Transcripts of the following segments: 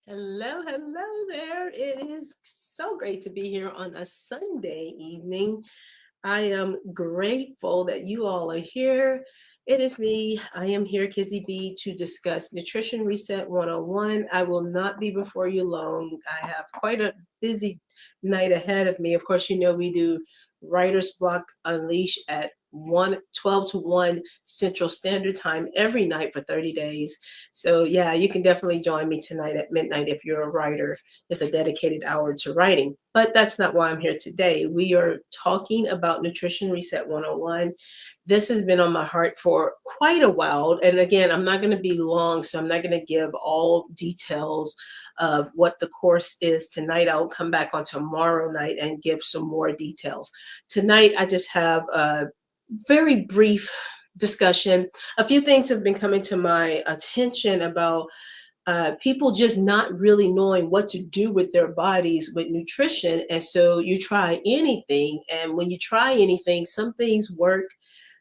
Hello there. It is so great to be here on a Sunday evening. I am grateful that you all are here. It is me. I am here, Kizzy B, to discuss Nutrition Reset 101. I will not be before you long. I have quite a busy night ahead of me. Of course, you know we do Writer's Block Unleash at 12 to 1 Central Standard Time every night for 30 days. So, yeah, you can definitely join me tonight at midnight if you're a writer. It's a dedicated hour to writing. But that's not why I'm here today. We are talking about Nutrition Reset 101. This has been on my heart for quite a while. And again, I'm not going to be long, so I'm not going to give all details of what the course is tonight. I'll come back on tomorrow night and give some more details. Tonight, I just have a very brief discussion. A few things have been coming to my attention about people just not really knowing what to do with their bodies with nutrition. And so you try anything. And when you try anything, some things work,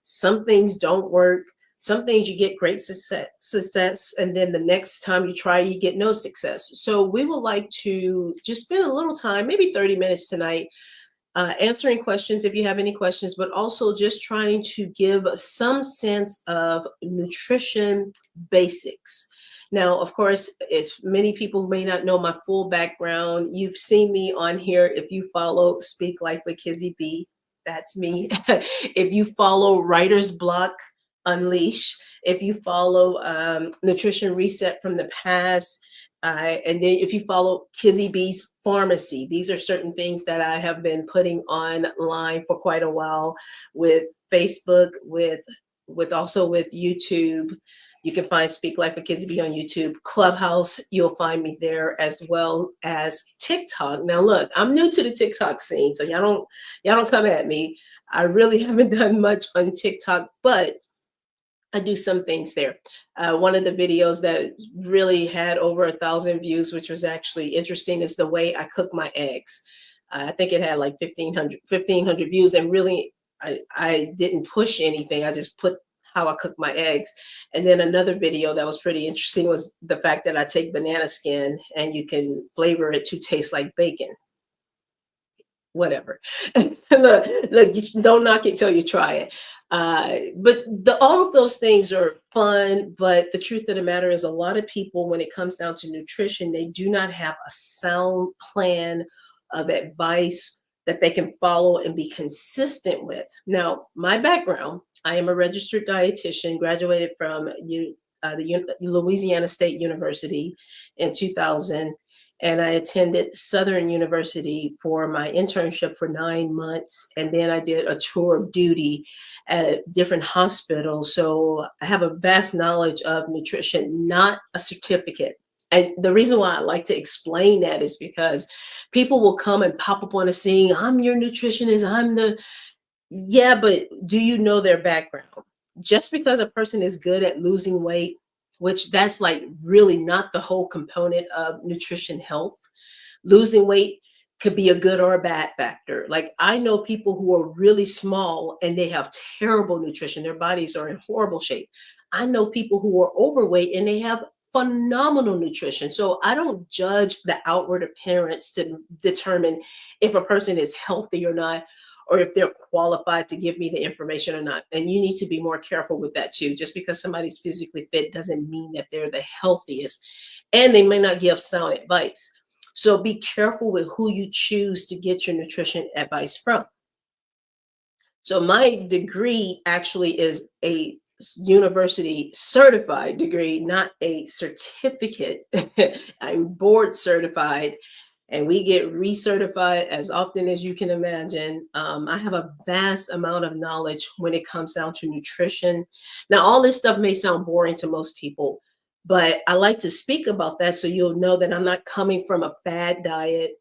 some things don't work. Some things you get great success, and then the next time you try, you get no success. So, we would like to just spend a little time, maybe 30 minutes tonight, answering questions if you have any questions, but also just trying to give some sense of nutrition basics. Now, of course, if many people may not know my full background, you've seen me on here. If you follow Speak Life with Kizzy B, that's me. If you follow Writer's Block Unleash, if you follow Nutrition Reset from the past, and then if you follow Kizzy B's Pharmacy, these are certain things that I have been putting online for quite a while with Facebook, with also with YouTube. You can find Speak Life with Kizzy B on YouTube. Clubhouse, you'll find me there, as well as TikTok. Now look, I'm new to the TikTok scene, so y'all don't come at me. I really haven't done much on TikTok, but I do some things there. One of the videos that really had over 1,000 views, which was actually interesting, is the way I cook my eggs. I think it had like 1,500 views, and really, I didn't push anything. I just put how I cook my eggs. And then another video that was pretty interesting was the fact that I take banana skin and you can flavor it to taste like bacon. Whatever. Look, you don't knock it till you try it. But all of those things are fun. But the truth of the matter is, a lot of people, when it comes down to nutrition, they do not have a sound plan of advice that they can follow and be consistent with. Now, my background, I am a registered dietitian, graduated from Louisiana State University in 2000, and I attended Southern University for my internship for 9 months. And then I did a tour of duty at different hospitals. So I have a vast knowledge of nutrition, not a certificate. And the reason why I like to explain that is because people will come and pop up on the scene. I'm your nutritionist. Yeah, but do you know their background? Just because a person is good at losing weight, which that's like really not the whole component of nutrition health. Losing weight could be a good or a bad factor. Like, I know people who are really small and they have terrible nutrition. Their bodies are in horrible shape. I know people who are overweight and they have phenomenal nutrition. So I don't judge the outward appearance to determine if a person is healthy or not, or if they're qualified to give me the information or not. And you need to be more careful with that too. Just because somebody's physically fit doesn't mean that they're the healthiest, and they may not give sound advice. So be careful with who you choose to get your nutrition advice from. So my degree actually is a university certified degree, not a certificate. I'm board certified, and we get recertified as often as you can imagine. I have a vast amount of knowledge when it comes down to nutrition. Now, all this stuff may sound boring to most people, but I like to speak about that so you'll know that I'm not coming from a fad diet.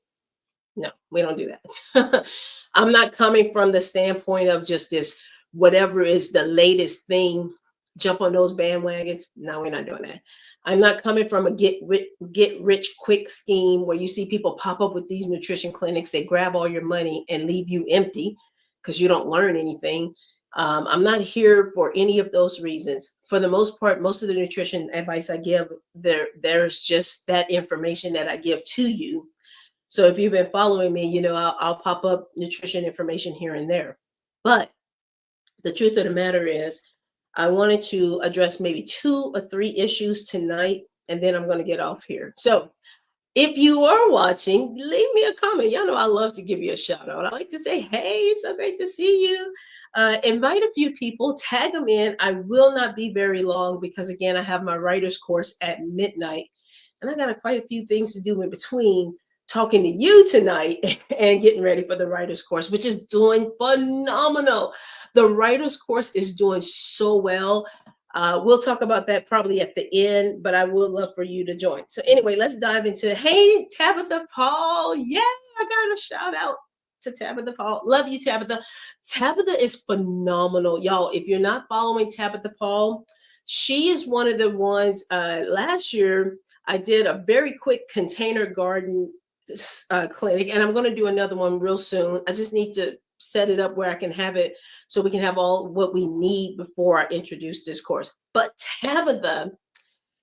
No, we don't do that. I'm not coming from the standpoint of just this, whatever is the latest thing, jump on those bandwagons. No, we're not doing that. I'm not coming from a get rich quick scheme where you see people pop up with these nutrition clinics. They grab all your money and leave you empty because you don't learn anything. I'm not here for any of those reasons. For the most part, most of the nutrition advice I give, there's just that information that I give to you. So if you've been following me, I'll pop up nutrition information here and there. But the truth of the matter is, I wanted to address maybe 2 or 3 issues tonight, and then I'm going to get off here. So if you are watching, leave me a comment. Y'all know I love to give you a shout out. I like to say, hey, it's so great to see you. Invite a few people, tag them in. I will not be very long because, again, I have my writer's course at midnight. And I got quite a few things to do in between talking to you tonight and getting ready for the writer's course, which is doing phenomenal. The writer's course is doing so well. We'll talk about that probably at the end, but I would love for you to join. So anyway, let's dive into, hey, Tabitha Paul. Yeah, I got a shout out to Tabitha Paul. Love you, Tabitha. Tabitha is phenomenal. Y'all, if you're not following Tabitha Paul, she is one of the ones last year I did a very quick container garden clinic, and I'm going to do another one real soon. I just need to set it up where I can have it so we can have all what we need before I introduce this course. But Tabitha,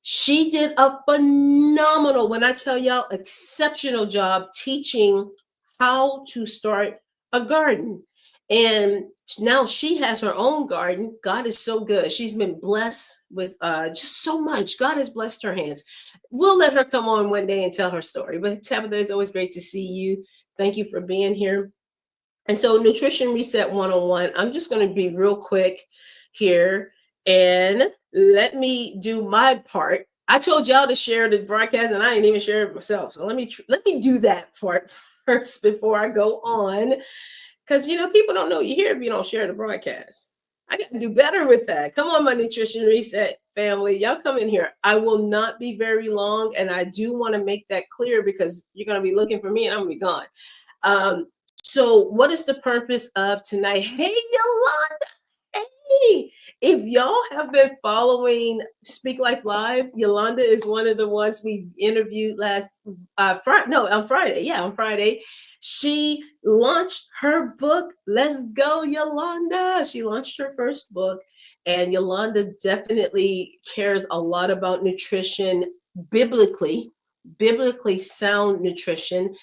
she did a phenomenal, when I tell y'all, exceptional job teaching how to start a garden. And now she has her own garden. God is so good. She's been blessed with just so much. God has blessed her hands. We'll let her come on one day and tell her story. But Tabitha, it's always great to see you. Thank you for being here. And so, Nutrition Reset 101, I'm just going to be real quick here and let me do my part. I told y'all to share the broadcast and I didn't even share it myself. So let me do that part first before I go on. Because, people don't know you here if you don't share the broadcast. I got to do better with that. Come on, my Nutrition Reset family. Y'all come in here. I will not be very long. And I do want to make that clear because you're going to be looking for me and I'm going to be gone. So what is the purpose of tonight? Hey, Yolanda. Hey, if y'all have been following Speak Life Live, Yolanda is one of the ones we interviewed on Friday. Yeah, on Friday. She launched her book. Let's go, Yolanda. She launched her first book. And Yolanda definitely cares a lot about nutrition biblically sound nutrition.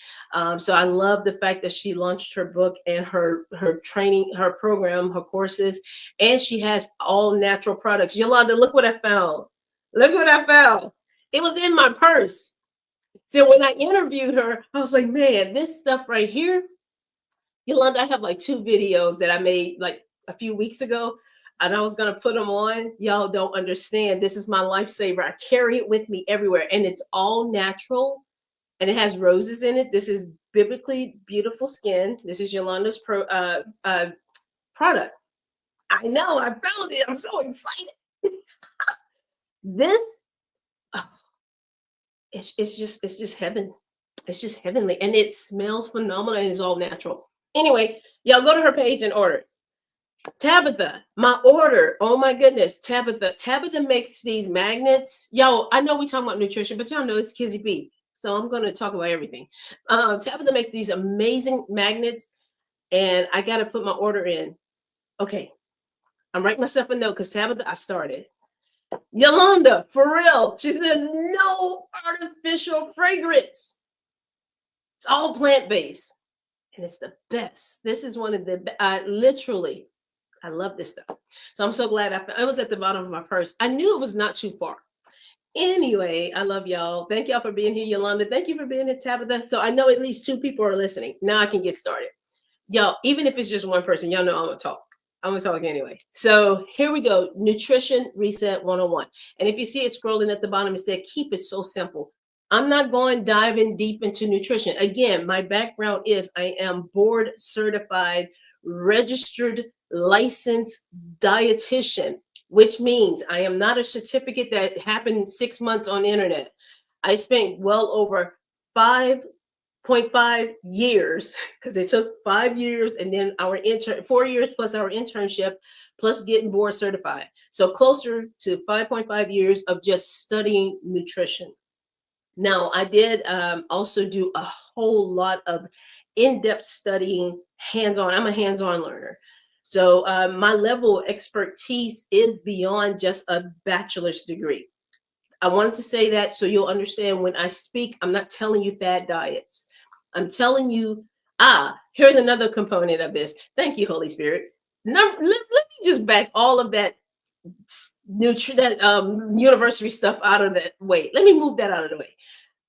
So I love the fact that she launched her book and her training, her program, her courses, and she has all natural products. Yolanda, look what I found. Look what I found. It was in my purse. So when I interviewed her, I was like, man, this stuff right here, Yolanda, I have like 2 videos that I made like a few weeks ago, and I was going to put them on. Y'all don't understand. This is my lifesaver. I carry it with me everywhere, and it's all natural, and it has roses in it. This is Biblically Beautiful Skin. This is Yolanda's product. I know, I found it. I'm so excited. This, oh, it's just heaven. It's just heavenly, and it smells phenomenal, and it's all natural. Anyway, y'all go to her page and order it. Tabitha, my order. Oh my goodness, Tabitha. Tabitha makes these magnets. Yo, I know we talking about nutrition, but y'all know it's Kizzy B. So I'm going to talk about everything. Tabitha makes these amazing magnets, and I got to put my order in. Okay, I'm writing myself a note because Tabitha, I started. Yolanda, for real. She says no artificial fragrance. It's all plant-based, and it's the best. This is one of the literally. I love this stuff. So I'm so glad it was at the bottom of my purse. I knew it was not too far. Anyway, I love y'all. Thank y'all for being here, Yolanda. Thank you for being here, Tabitha. So I know at least 2 people are listening. Now I can get started. Y'all, even if it's just one person, y'all know I'm going to talk. I'm going to talk anyway. So here we go. Nutrition Reset 101. And if you see it scrolling at the bottom, it said, keep it so simple. I'm not going diving deep into nutrition. Again, my background is I am board certified, registered, licensed dietitian, which means I am not a certificate that happened 6 months on the internet. I spent well over 5.5 years because it took 5 years and then 4 years plus our internship plus getting board certified. So closer to 5.5 years of just studying nutrition. Now, I did also do a whole lot of in-depth studying, hands-on. I'm a hands-on learner. So my level of expertise is beyond just a bachelor's degree. I wanted to say that so you'll understand when I speak, I'm not telling you fad diets. I'm telling you, here's another component of this. Thank you, Holy Spirit. Let me just back all of that university stuff out of the way. Let me move that out of the way.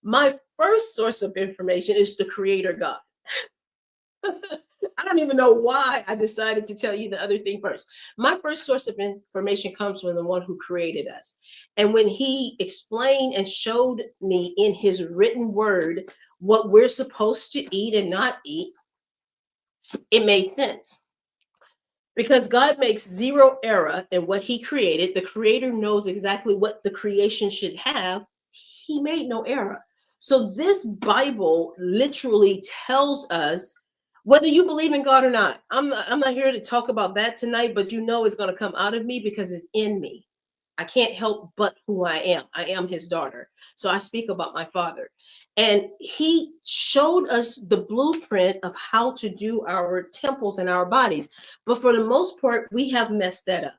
My first source of information is the Creator God. I don't even know why I decided to tell you the other thing first. My first source of information comes from the one who created us. And when he explained and showed me in his written word what we're supposed to eat and not eat, it made sense. Because God makes zero error in what he created, the creator knows exactly what the creation should have. He made no error. So this Bible literally tells us whether you believe in God or not. I'm not here to talk about that tonight, but you know it's going to come out of me because it's in me. I can't help but who I am. I am his daughter. So I speak about my father. And he showed us the blueprint of how to do our temples and our bodies. But for the most part, we have messed that up.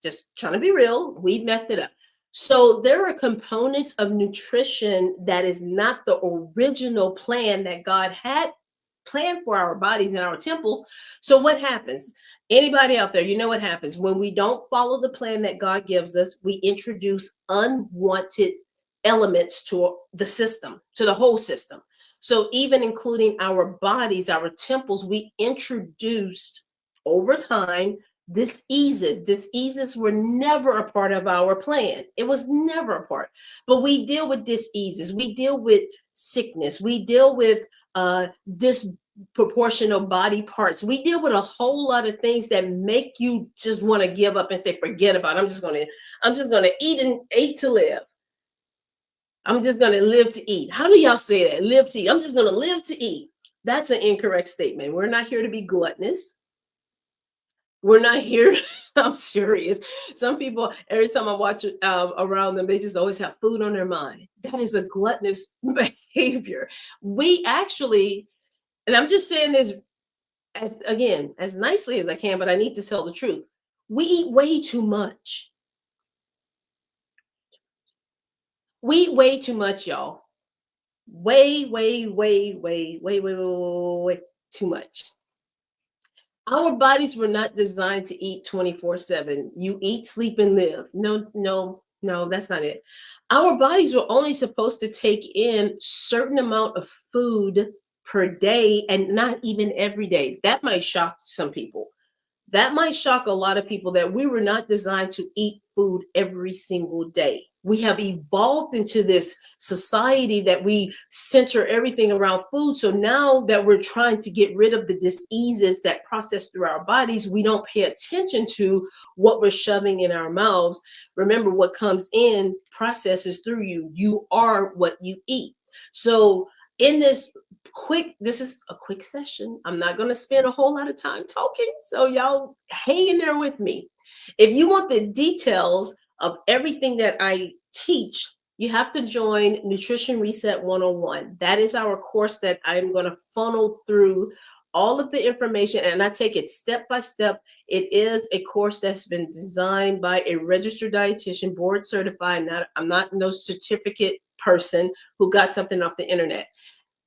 Just trying to be real, we've messed it up. So there are components of nutrition that is not the original plan that God had planned for our bodies and our temples. So what happens? Anybody out there, you know what happens when we don't follow the plan that God gives us? We introduce unwanted elements to the system, to the whole system. So even including our bodies, our temples, we introduced over time diseases. Diseases were never a part of our plan. It was never a part. But we deal with diseases. We deal with sickness. We deal with disproportional body parts. We deal with a whole lot of things that make you just want to give up and say, forget about it. I'm just gonna eat to live. I'm just gonna live to eat. How do y'all say that? Live to eat. I'm just gonna live to eat. That's an incorrect statement. We're not here to be gluttonous. We're not here. I'm serious. Some people, every time I watch around them, they just always have food on their mind. That is a gluttonous behavior. We actually, and I'm just saying this as nicely as I can, but I need to tell the truth. We eat way too much. We eat way too much, y'all. Way, way, way, way, way, way, way, way, way too much. Our bodies were not designed to eat 24/7. You eat, sleep, and live. No, no, no, that's not it. Our bodies were only supposed to take in certain amount of food per day and not even every day. That might shock some people. That might shock a lot of people that we were not designed to eat food every single day. We have evolved into this society that we center everything around food. So now that we're trying to get rid of the diseases that process through our bodies, we don't pay attention to what we're shoving in our mouths. Remember, what comes in processes through you. You are what you eat. So in this is a quick session. I'm not going to spend a whole lot of time talking, so y'all hang in there with me. If you want the details of everything that I teach, you have to join Nutrition Reset 101. That is our course that I'm going to funnel through all of the information, and I take it step by step. It is a course that's been designed by a registered dietitian, board certified. I'm not no certificate person who got something off the internet.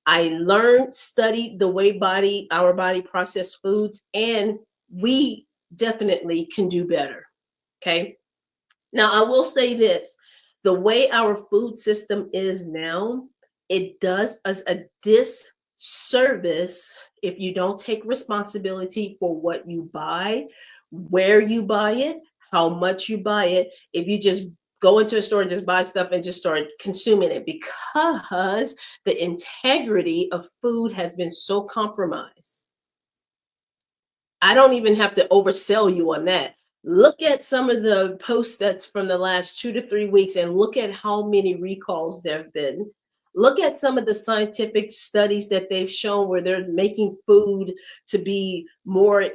I learned, studied the way our body process foods, and we definitely can do better. Okay. Now, I will say this, the way our food system is now, it does us a disservice if you don't take responsibility for what you buy, where you buy it, how much you buy it. If you just go into a store and just buy stuff and just start consuming it, because the integrity of food has been so compromised. I don't even have to oversell you on that. Look at some of the posts that's from the last 2 to 3 weeks and look at how many recalls there have been. Look at some of the scientific studies that they've shown where they're making food to be more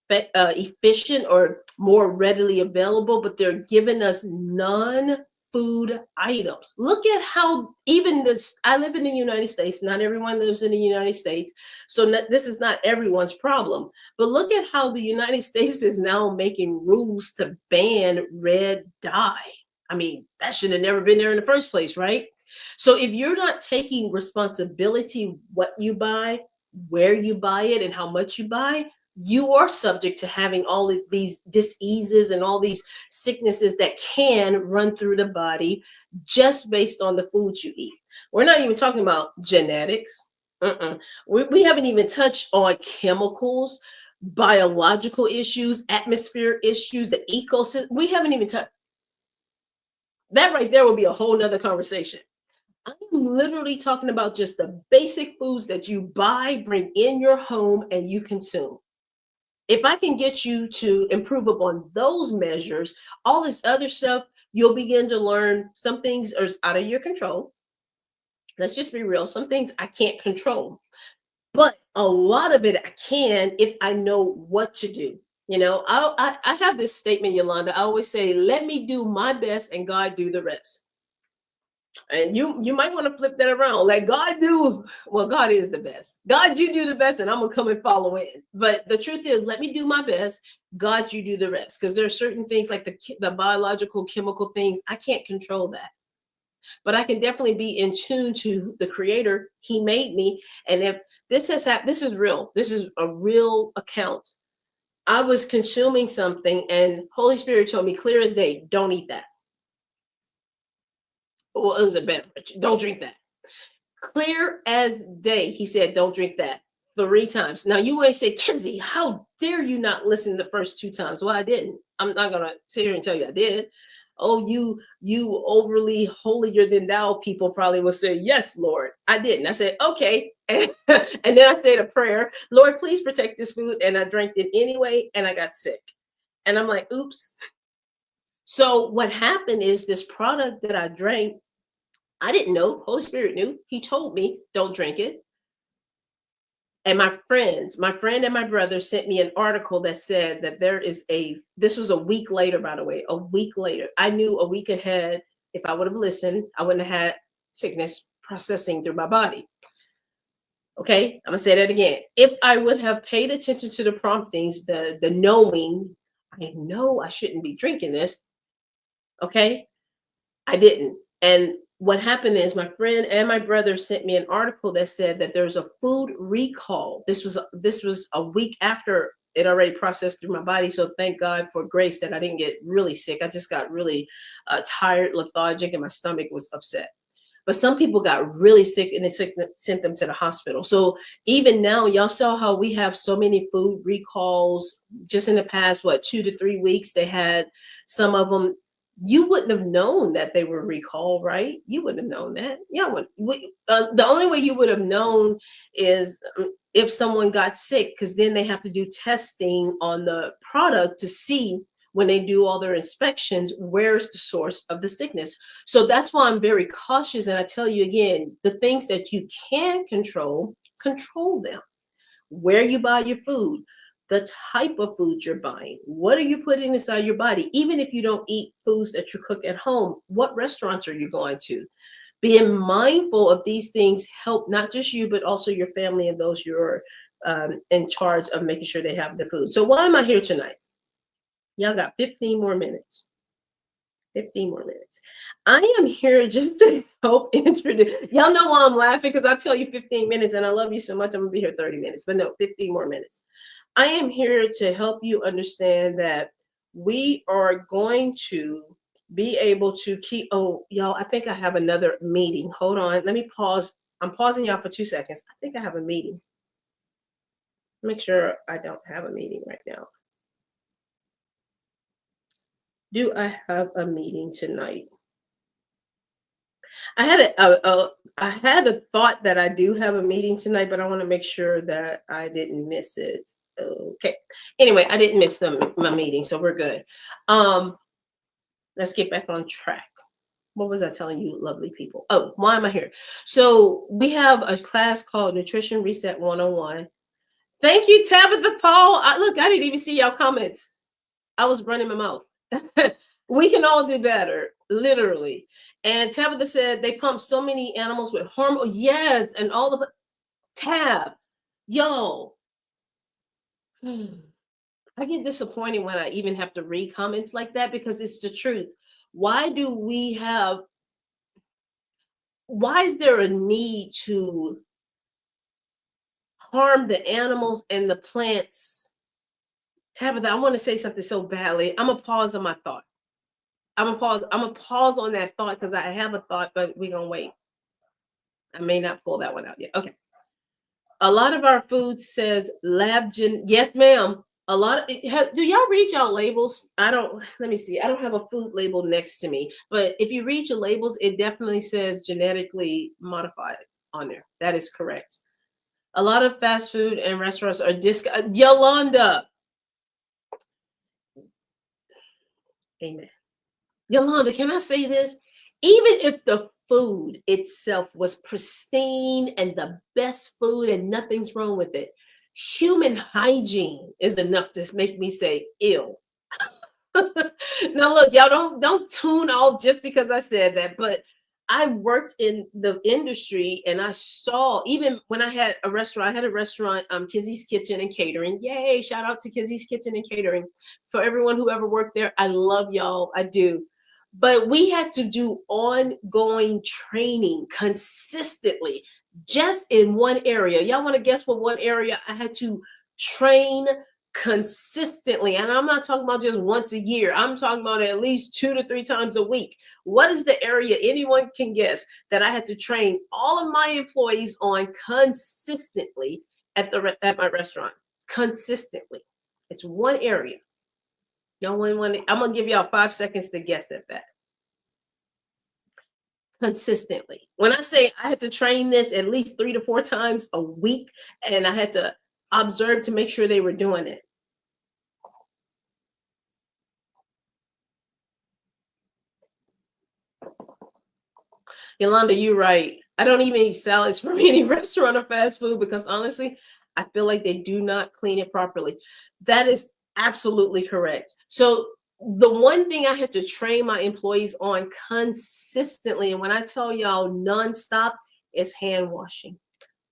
efficient or more readily available, but they're giving us non food items. Look at how even this, I live in the United States. Not everyone lives in the United States. So this is not everyone's problem. But look at how the United States is now making rules to ban red dye. I mean, that should have never been there in the first place, right? So if you're not taking responsibility what you buy, where you buy it, and how much you buy, you are subject to having all of these diseases and all these sicknesses that can run through the body just based on the foods you eat. We're not even talking about genetics. We haven't even touched on chemicals, biological issues, atmosphere issues, the ecosystem. We haven't even touched that. Right there will be a whole nother conversation. I'm literally talking about just the basic foods that you buy, bring in your home, and you consume. If I can get you to improve upon those measures, all this other stuff, you'll begin to learn some things are out of your control. Let's just be real. Some things I can't control, but a lot of it I can if I know what to do. You know, I have this statement, Yolanda. I always say, let me do my best and God do the rest. And you might want to flip that around. Let God do, well, God is the best. God, you do the best, and I'm gonna come and follow in. But the truth is, let me do my best. God, you do the rest. Because there are certain things like the biological, chemical things, I can't control that. But I can definitely be in tune to the creator. He made me. And if this has happened, this is real. This is a real account. I was consuming something, and Holy Spirit told me clear as day, don't eat that. Well, it was a beverage. Don't drink that. Clear as day, he said, don't drink that 3 times. Now you may say, Kenzie, how dare you not listen the first 2 times? Well, I didn't. I'm not gonna sit here and tell you I did. Oh, you overly holier than thou people probably will say, yes, Lord. I didn't. I said, okay. And then I said a prayer, Lord, please protect this food. And I drank it anyway, and I got sick. And I'm like, oops. So what happened is this product that I drank, I didn't know. Holy Spirit knew. He told me, don't drink it. And my friend and my brother sent me an article that said that this was a week later, by the way, a week later. I knew a week ahead, if I would have listened, I wouldn't have had sickness processing through my body. Okay, I'm gonna say that again. If I would have paid attention to the promptings, the knowing, I know I shouldn't be drinking this. Okay, I didn't. And what happened is my friend and my brother sent me an article that said that there's a food recall. This was a week after it already processed through my body. So thank God for grace that I didn't get really sick. I just got really tired, lethargic, and my stomach was upset. But some people got really sick and they sent them to the hospital. So even now, y'all saw how we have so many food recalls just in the past, 2 to 3 weeks, they had some of them. You wouldn't have known that they were recalled, right? You wouldn't have known that. Yeah, the only way you would have known is if someone got sick, because then they have to do testing on the product to see when they do all their inspections, where's the source of the sickness. So that's why I'm very cautious. And I tell you again, the things that you can control them. Where you buy your food, the type of food you're buying, what are you putting inside your body? Even if you don't eat foods that you cook at home, what restaurants are you going to? Being mindful of these things help not just you, but also your family and those you're in charge of making sure they have the food. So why am I here tonight? Y'all got 15 more minutes. 15 more minutes. I am here just to help introduce. Y'all know why I'm laughing, because I tell you 15 minutes and I love you so much. I'm gonna be here 30 minutes, but no, 15 more minutes. I am here to help you understand that we are going to be able to keep. Oh, y'all, I think I have another meeting. Hold on. Let me pause. I'm pausing y'all for 2 seconds. I think I have a meeting. Make sure I don't have a meeting right now. Do I have a meeting tonight? I had a thought that I do have a meeting tonight, but I want to make sure that I didn't miss it. Okay. Anyway, I didn't miss my meeting, so we're good. Let's get back on track. What was I telling you, lovely people? Oh, why am I here? So we have a class called Nutrition Reset 101. Thank you, Tabitha Paul. Look, I didn't even see y'all comments. I was running my mouth. We can all do better, literally. And Tabitha said they pump so many animals with hormone. Yes, and all of it. Tab, yo, I get disappointed when I even have to read comments like that because it's the truth. Why do we have, why is there a need to harm the animals and the plants? Tabitha, I want to say something so badly. I'm gonna pause on my thought. I'm gonna pause on that thought because I have a thought, but we're gonna wait. I may not pull that one out yet. Okay. A lot of our food says yes, ma'am. A lot of do y'all read y'all labels? I don't. Let me see. I don't have a food label next to me, but if you read your labels, it definitely says genetically modified on there. That is correct. A lot of fast food and restaurants are Yolanda. Amen. Yolanda, can I say this? Even if the food itself was pristine and the best food and nothing's wrong with it, human hygiene is enough to make me say ill. Now look, y'all don't tune off just because I said that, but I worked in the industry and I saw, even when I had a restaurant, Kizzy's Kitchen and Catering. Yay, shout out to Kizzy's Kitchen and Catering. For everyone who ever worked there, I love y'all. I do. But we had to do ongoing training consistently, just in one area. Y'all want to guess what one area I had to train consistently? And I'm not talking about just once a year. I'm talking about at least 2 to 3 times a week. What is the area anyone can guess that I had to train all of my employees on consistently at my restaurant? Consistently. It's one area. No one wanted. I'm gonna give y'all 5 seconds to guess at that. Consistently. When I say I had to train this at least 3 to 4 times a week, and I had to observe to make sure they were doing it. Yolanda, you're right. I don't even eat salads from any restaurant or fast food because honestly, I feel like they do not clean it properly. That is absolutely correct. So the one thing I had to train my employees on consistently, and when I tell y'all nonstop, is hand washing,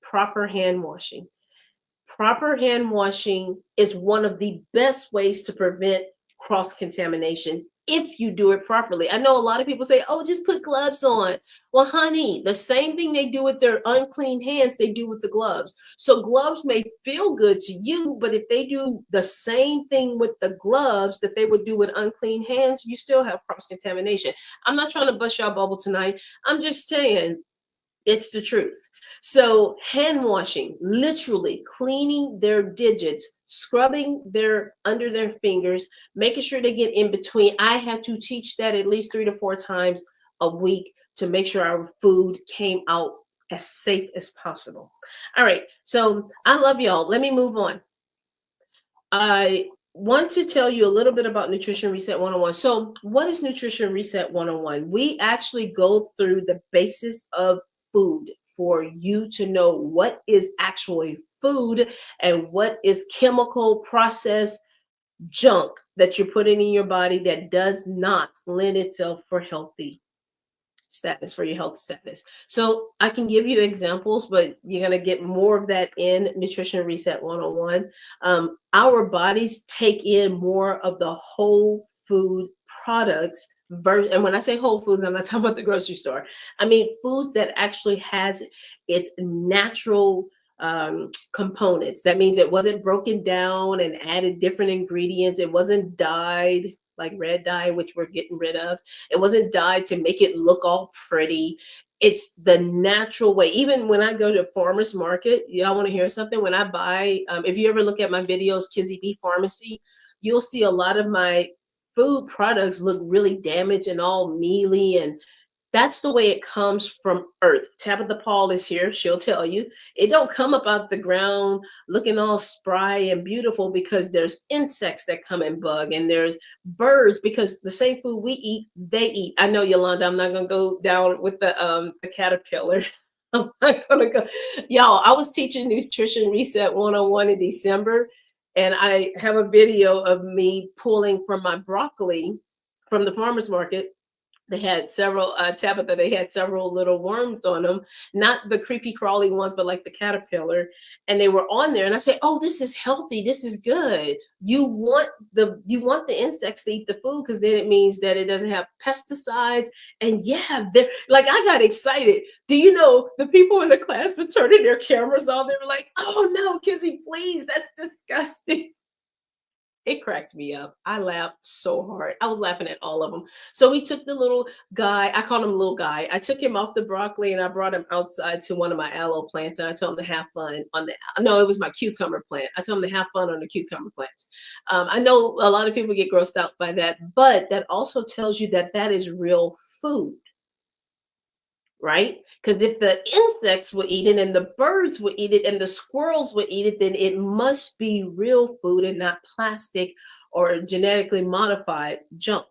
proper hand washing. Proper hand washing is one of the best ways to prevent cross contamination if you do it properly. I know a lot of people say, oh, just put gloves on. Well, honey, the same thing they do with their unclean hands, they do with the gloves. So gloves may feel good to you, but if they do the same thing with the gloves that they would do with unclean hands, you still have cross contamination. I'm not trying to bust your bubble tonight. I'm just saying it's the truth. So hand washing, literally cleaning their digits, scrubbing their under their fingers, making sure they get in between. I had to teach that at least 3 to 4 times a week to make sure our food came out as safe as possible. All right. So I love y'all. Let me move on. I want to tell you a little bit about Nutrition Reset 101. So, what is Nutrition Reset 101? We actually go through the basis of food for you to know what is actually food and what is chemical processed junk that you're putting in your body that does not lend itself for healthy status, for your health status. So I can give you examples, but you're going to get more of that in Nutrition Reset 101. Our bodies take in more of the whole food products. And when I say whole foods, I'm not talking about the grocery store. I mean foods that actually has its natural components. That means it wasn't broken down and added different ingredients. It wasn't dyed like red dye, which we're getting rid of. It wasn't dyed to make it look all pretty. It's the natural way. Even when I go to farmers market, y'all want to hear something? When I buy, if you ever look at my videos, Kizzy B Pharmacy, you'll see a lot of my food products look really damaged and all mealy, and that's the way it comes from earth. Tabitha Paul is here. She'll tell you it don't come up out the ground looking all spry and beautiful because there's insects that come and bug, and there's birds because the same food we eat, they eat. I know, Yolanda, I'm not gonna go down with the caterpillar. I'm not gonna go. Y'all, I was teaching Nutrition Reset 101 in December, and I have a video of me pulling from my broccoli from the farmer's market. They had several, Tabitha, they had several little worms on them, not the creepy crawly ones, but like the caterpillar. And they were on there. And I said, oh, this is healthy. This is good. You want the insects to eat the food because then it means that it doesn't have pesticides. And yeah, they're like, I got excited. Do you know the people in the class were turning their cameras off? They were like, oh no, Kizzy, please, that's disgusting. It cracked me up. I laughed so hard. I was laughing at all of them. So we took the little guy, I called him little guy. I took him off the broccoli and I brought him outside to one of my aloe plants. And I told him to have fun on no, it was my cucumber plant. I told him to have fun on the cucumber plants. I know a lot of people get grossed out by that, but that also tells you that that is real food, right? Because if the insects would eat it and the birds would eat it and the squirrels would eat it, then it must be real food and not plastic or genetically modified junk.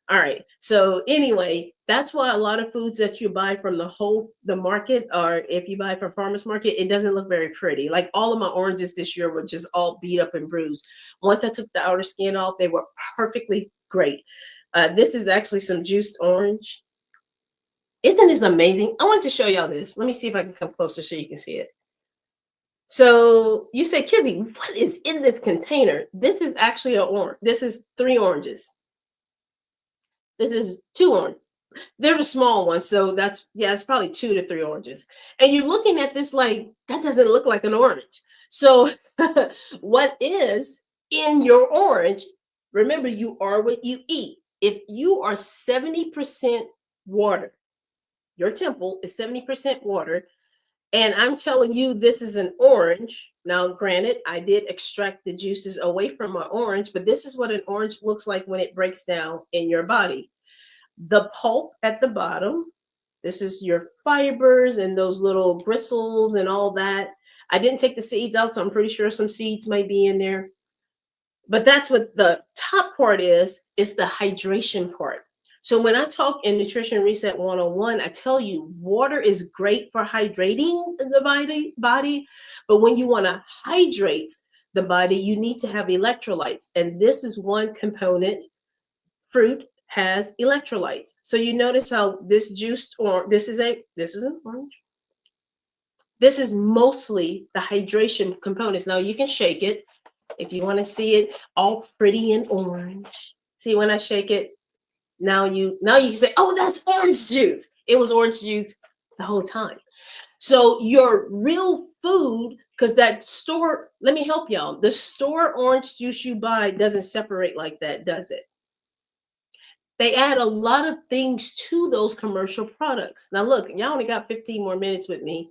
All right. So anyway, that's why a lot of foods that you buy from the market, or if you buy from farmers market, it doesn't look very pretty. Like all of my oranges this year were just all beat up and bruised. Once I took the outer skin off, they were perfectly great. This is actually some juiced orange. Isn't this amazing? I want to show y'all this. Let me see if I can come closer so you can see it. So you say, Kizzy, what is in this container? This is actually an orange. This is 3 oranges. This is 2 oranges. They're the small ones. So it's probably 2 to 3 oranges. And you're looking at this like, that doesn't look like an orange. So what is in your orange? Remember, you are what you eat. If you are 70% water, your temple is 70% water. And I'm telling you, this is an orange. Now, granted, I did extract the juices away from my orange, but this is what an orange looks like when it breaks down in your body. The pulp at the bottom, this is your fibers and those little bristles and all that. I didn't take the seeds out, so I'm pretty sure some seeds might be in there. But that's what the top part is the hydration part. So when I talk in Nutrition Reset 101, I tell you water is great for hydrating the body, but when you want to hydrate the body, you need to have electrolytes. And this is one component. Fruit has electrolytes. So you notice how this juiced orange, this is an orange. This is mostly the hydration components. Now you can shake it if you want to see it all pretty and orange. See when I shake it, now you can say, oh, that's orange juice. It was orange juice the whole time. So your real food, because that store, let me help y'all. The store orange juice you buy doesn't separate like that, does it? They add a lot of things to those commercial products. Now look, y'all only got 15 more minutes with me.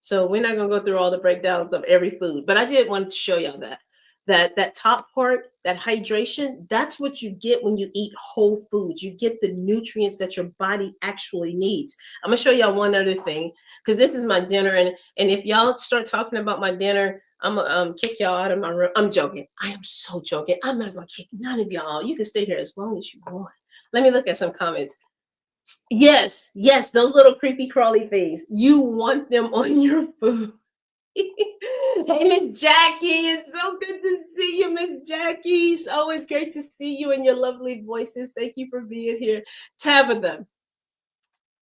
So we're not going to go through all the breakdowns of every food, but I did want to show y'all that top part, that hydration, that's what you get when you eat whole foods. You get the nutrients that your body actually needs. I'm gonna show y'all one other thing, because this is my dinner, and if y'all start talking about my dinner, I'm gonna kick y'all out of my room. I'm joking. I am so joking. I'm not gonna kick none of y'all. You can stay here as long as you want. Let me look at some comments. Yes, those little creepy crawly things. You want them on your food. Hey, Miss Jackie, it's so good to see you, Miss Jackie. It's always great to see you and your lovely voices. Thank you for being here. Tabitha,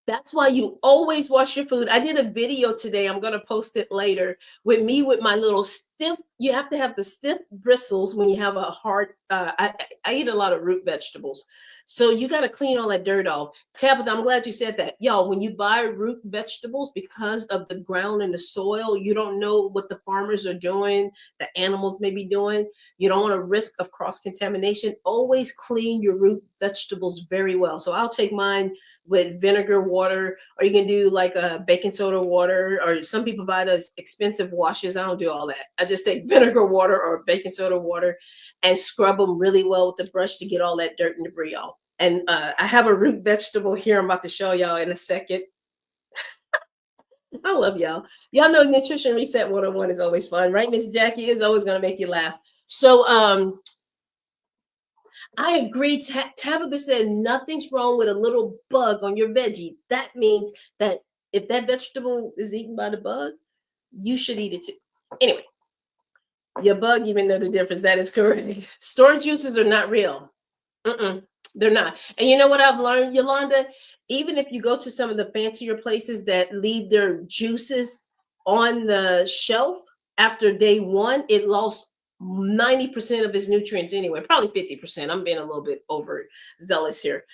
that's why you always wash your food. I did a video today. I'm going to post it later with me with my little stiff. You have to have the stiff bristles when you have a hard. I eat a lot of root vegetables. So you got to clean all that dirt off. Tabitha, I'm glad you said that. Y'all, when you buy root vegetables, because of the ground and the soil, you don't know what the farmers are doing, the animals may be doing. You don't want to risk of cross-contamination. Always clean your root vegetables very well. So I'll take mine with vinegar water, or you can do like a baking soda water, or some people buy those expensive washes. I don't do all that. I just take vinegar water or baking soda water and scrub them really well with the brush to get all that dirt and debris off. And I have a root vegetable here I'm about to show y'all in a second. I love y'all. Y'all know Nutrition Reset 101 is always fun, right? Miss Jackie is always going to make you laugh. So I agree. Tabitha said nothing's wrong with a little bug on your veggie. That means that if that vegetable is eaten by the bug, you should eat it too. Anyway, your bug even know the difference. That is correct. Store juices are not real. They're not. And you know what I've learned, Yolanda? Even if you go to some of the fancier places that leave their juices on the shelf after day one, it lost 90% of its nutrients anyway, probably 50%. I'm being a little bit overzealous here.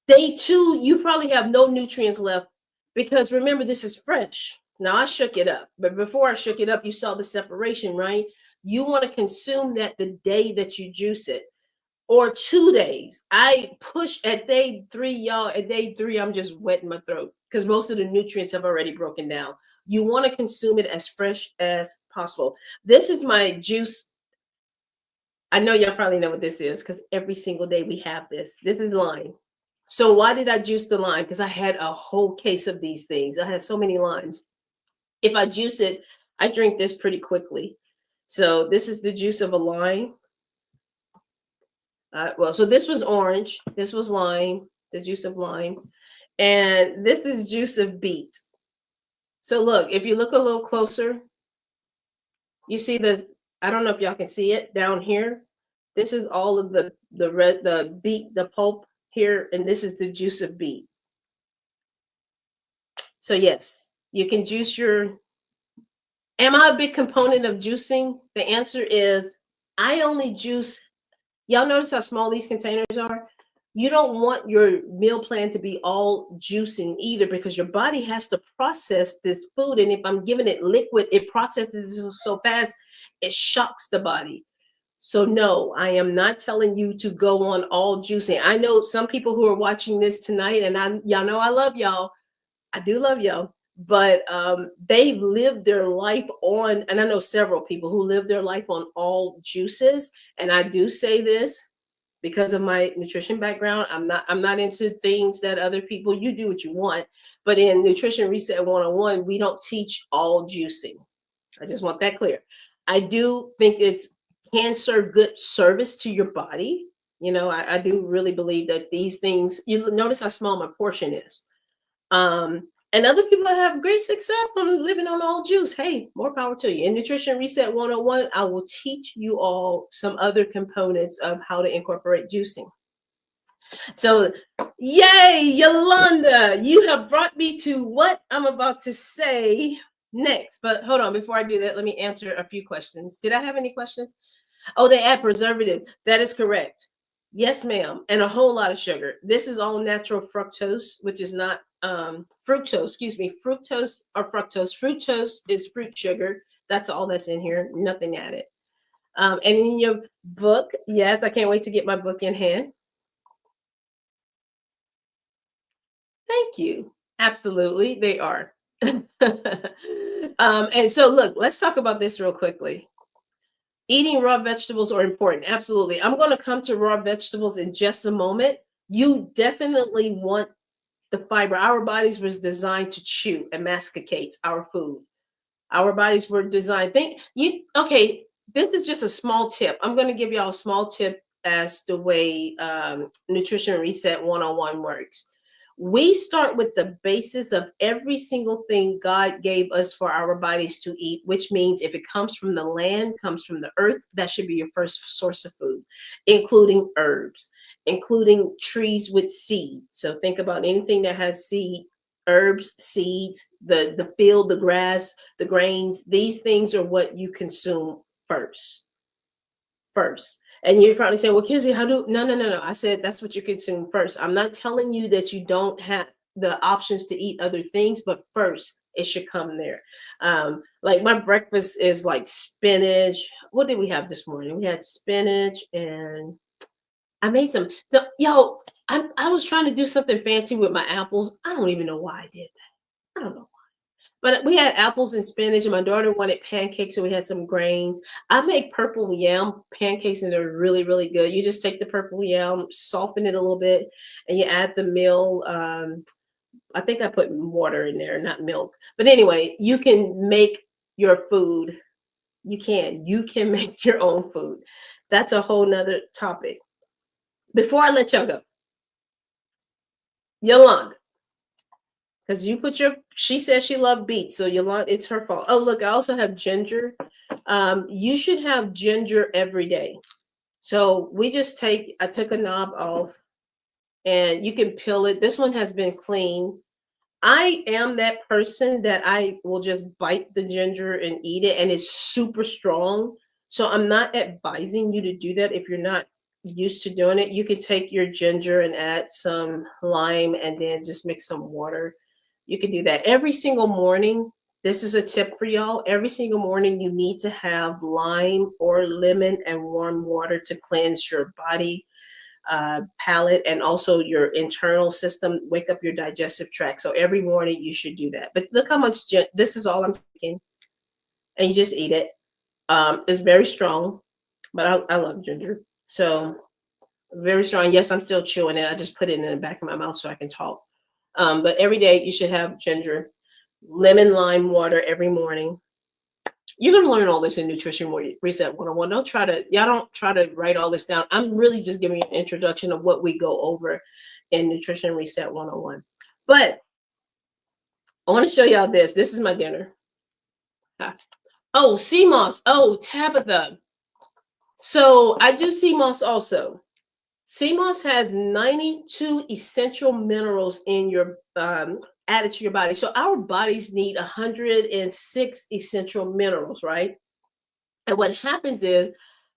Day two, you probably have no nutrients left because remember, this is fresh. Now I shook it up, but before I shook it up, you saw the separation, right? You want to consume that the day that you juice it or 2 days. I push at day three, y'all. At day three, I'm just wetting my throat because most of the nutrients have already broken down. You want to consume it as fresh as possible. This is my juice. I know y'all probably know what this is because every single day we have this. This is lime. So why did I juice the lime? Because I had a whole case of these things. I had so many limes. If I juice it, I drink this pretty quickly. So this is the juice of a lime. Well, so this was orange. This was lime, the juice of lime. And this is the juice of beet. So look, if you look a little closer, you see the, I don't know if y'all can see it down here. This is all of the beet, the pulp here, and this is the juice of beet. So yes, you can juice your. Am I a big component of juicing? The answer is I only juice. Y'all notice how small these containers are? You don't want your meal plan to be all juicing either because your body has to process this food. And if I'm giving it liquid, it processes it so fast, it shocks the body. So no, I am not telling you to go on all juicing. I know some people who are watching this tonight, and y'all know I love y'all. I do love y'all, but they've lived their life on, and I know several people who live their life on all juices. And I do say this because of my nutrition background. I'm not into things that other people, you do what you want. But in Nutrition Reset 101, we don't teach all juicing. I just want that clear. I do think it's can serve good service to your body. You know, I do really believe that these things, you notice how small my portion is. And other people that have great success on living on all juice, hey, more power to you. In Nutrition Reset 101, I will teach you all some other components of how to incorporate juicing. So, yay, Yolanda, you have brought me to what I'm about to say next. But hold on, before I do that, let me answer a few questions. Did I have any questions? Oh, they add preservative. That is correct. Yes, ma'am. And a whole lot of sugar. This is all natural fructose, which is not fructose, excuse me, fructose or fructose. Fructose is fruit sugar. That's all that's in here, nothing added. And in your book, yes, I can't wait to get my book in hand. Thank you. Absolutely, they are. And so, look, let's talk about this real quickly. Eating raw vegetables are important. Absolutely. I'm going to come to raw vegetables in just a moment. You definitely want the fiber. Our bodies was designed to chew and masticate our food. Our bodies were designed. Okay, this is just a small tip. I'm going to give y'all a small tip as the way Nutrition Reset 101 works. We start with the basis of every single thing God gave us for our bodies to eat, which means if it comes from the land, comes from the earth, that should be your first source of food, including herbs, including trees with seed. So think about anything that has seed, herbs, seeds, the field, the grass, the grains. These things are what you consume first. And you're probably saying, well, Kizzy, how do no. I said that's what you consume first. I'm not telling you that you don't have the options to eat other things, but first it should come there. Like my breakfast is like spinach. What did we have this morning? We had spinach and I made some. I was trying to do something fancy with my apples. I don't even know why I did that. I don't know. But we had apples and spinach, and my daughter wanted pancakes, so we had some grains. I make purple yam pancakes, and they're really, really good. You just take the purple yam, soften it a little bit, and you add the meal. I think I put water in there, not milk. But anyway, you can make your food. You can make your own food. That's a whole nother topic. Before I let y'all go, Yolanda. Because she says she loved beets, so Yolanda, it's her fault. Oh, look, I also have ginger. You should have ginger every day. So I took a knob off. and you can peel it. This one has been clean. I am that person that I will just bite the ginger and eat it, and it's super strong. So I'm not advising you to do that if you're not used to doing it. You could take your ginger and add some lime and then just mix some water. You can do that every single morning. This is a tip for y'all. Every single morning, you need to have lime or lemon and warm water to cleanse your body, palate, and also your internal system, wake up your digestive tract. So every morning you should do that. But look how much this is all I'm taking, and you just eat it. It's very strong, but I love ginger. So very strong. Yes, I'm still chewing it. I just put it in the back of my mouth so I can talk. But every day you should have ginger, lemon lime water every morning. You're gonna learn all this in Nutrition Reset 101. Don't try to write all this down. I'm really just giving you an introduction of what we go over in Nutrition Reset 101. But I want to show y'all this. This is my dinner. Oh, sea moss. Oh, Tabitha. So I do sea moss also. Sea moss has 92 essential minerals in your added to your body. So our bodies need 106 essential minerals, right? And what happens is,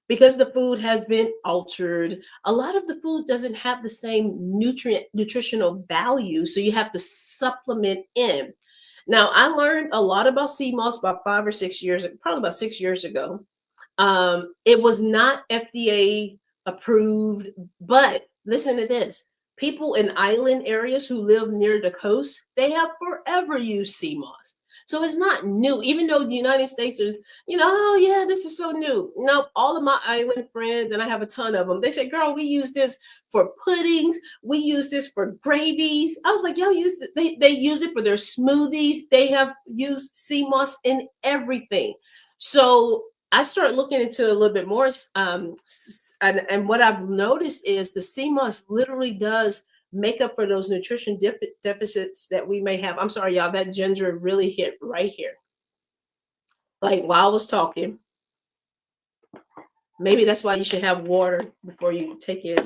because the food has been altered, a lot of the food doesn't have the same nutritional value, so you have to supplement in. Now, I learned a lot about sea moss about 5 or 6 years, probably about 6 years ago. It was not FDA approved, but listen to this. People in island areas who live near the coast, they have forever used sea moss. So it's not new, even though the United States is, oh yeah, this is so new. Nope, all of my island friends, and I have a ton of them, they say, girl, we use this for puddings, we use this for gravies. I was like, y'all use it. They use it for their smoothies. They have used sea moss in everything. So I started looking into a little bit more, and what I've noticed is the sea moss literally does make up for those nutrition deficits that we may have. I'm sorry, y'all, that ginger really hit right here. Like while I was talking, maybe that's why you should have water before you take it.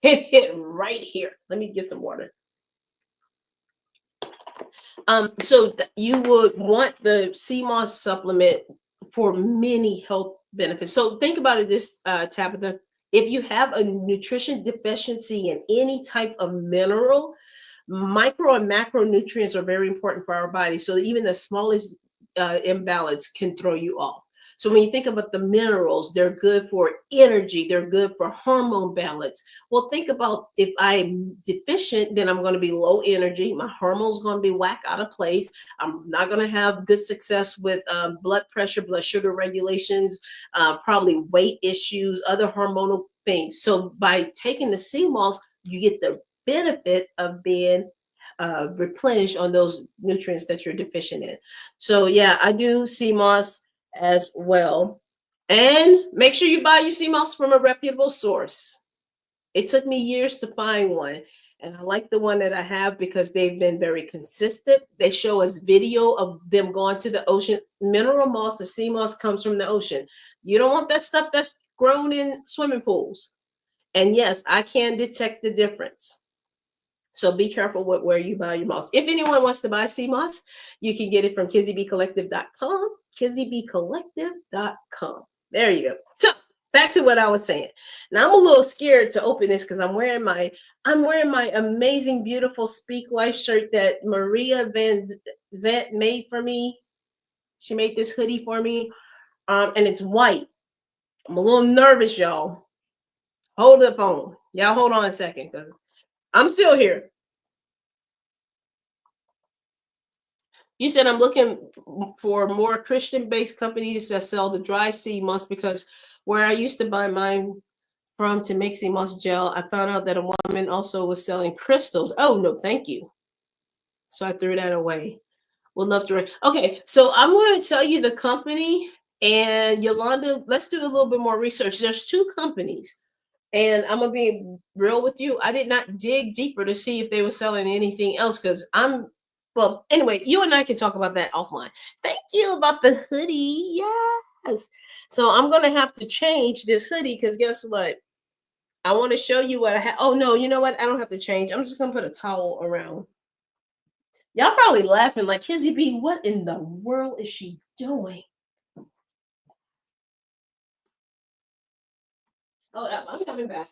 It hit right here. Let me get some water. So you would want the sea moss supplement for many health benefits. So think about it this, Tabitha. If you have a nutrition deficiency in any type of mineral, micro and macronutrients are very important for our body. So even the smallest imbalance can throw you off. So when you think about the minerals, they're good for energy, they're good for hormone balance. Well, think about, if I'm deficient, then I'm going to be low energy. My hormones going to be whack out of place. I'm not going to have good success with blood pressure, blood sugar regulations, probably weight issues, other hormonal things. So by taking the sea moss, you get the benefit of being replenished on those nutrients that you're deficient in. So yeah, I do sea moss as well. And make sure you buy your sea moss from a reputable source. It took me years to find one, and I like the one that I have because they've been very consistent. They show us video of them going to the ocean. Mineral moss, the sea moss, comes from the ocean. You don't want that stuff that's grown in swimming pools. And yes, I can detect the difference. So be careful where you buy your moss. If anyone wants to buy sea moss, you can get it from kizzybecollective.com, kizzybecollective.com. There you go. So back to what I was saying. Now I'm a little scared to open this because I'm wearing my amazing, beautiful Speak Life shirt that Maria Van Zant made for me. She made this hoodie for me, and it's white. I'm a little nervous, y'all. Hold up on. Y'all hold on a second, because I'm still here. You said I'm looking for more Christian-based companies that sell the dry sea moss, because where I used to buy mine from to make sea moss gel, I found out that a woman also was selling crystals. Oh, no, thank you. So I threw that away. Would love to. Okay, so I'm going to tell you the company, and Yolanda, let's do a little bit more research. There's two companies, and I'm going to be real with you. I did not dig deeper to see if they were selling anything else, because well, anyway, you and I can talk about that offline. Thank you about the hoodie. Yes. So I'm going to have to change this hoodie, because guess what? I want to show you what I have. Oh no, you know what? I don't have to change. I'm just gonna put a towel around. Y'all probably laughing like Kizzy B, what in the world is she doing? Oh, I'm coming back.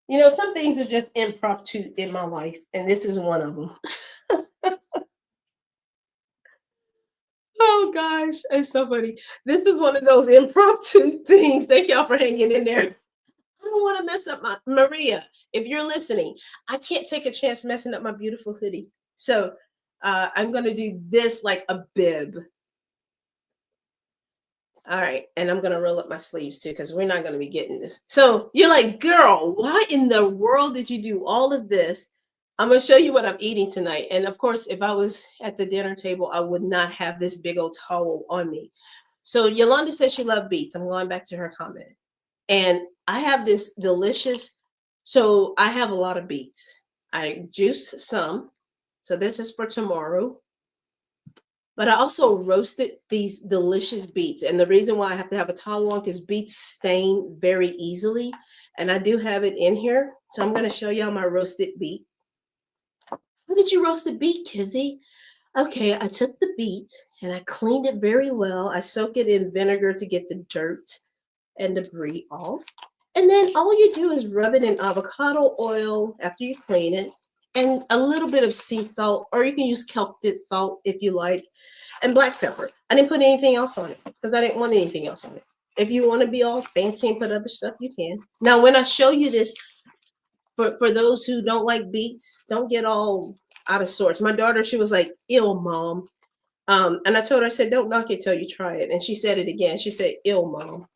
You know, some things are just impromptu in my life, and this is one of them. Oh gosh, it's so funny. This is one of those impromptu things. Thank y'all for hanging in there. I don't want to mess up my Maria. If you're listening, I can't take a chance messing up my beautiful hoodie. So I'm gonna do this like a bib. All right, and I'm gonna roll up my sleeves too because we're not gonna be getting this. So you're like, girl, why in the world did you do all of this? I'm gonna show you what I'm eating tonight. And of course, if I was at the dinner table, I would not have this big old towel on me. So Yolanda says she loved beets. I'm going back to her comment. And I have this delicious, so I have a lot of beets. I juice some. So this is for tomorrow. But I also roasted these delicious beets. And the reason why I have to have a towel on is beets stain very easily. And I do have it in here. So I'm going to show y'all my roasted beet. How did you roast the beet, Kizzy? Okay, I took the beet and I cleaned it very well. I soak it in vinegar to get the dirt and debris off. And then all you do is rub it in avocado oil after you clean it and a little bit of sea salt, or you can use Celtic salt if you like, and black pepper. I didn't put anything else on it because I didn't want anything else on it. If you want to be all fancy and put other stuff, you can. Now, when I show you this, for those who don't like beets, don't get all out of sorts. My daughter, she was like, "Ill, mom," and I told her, I said, "Don't knock it till you try it." And she said it again. She said, "Ill, mom."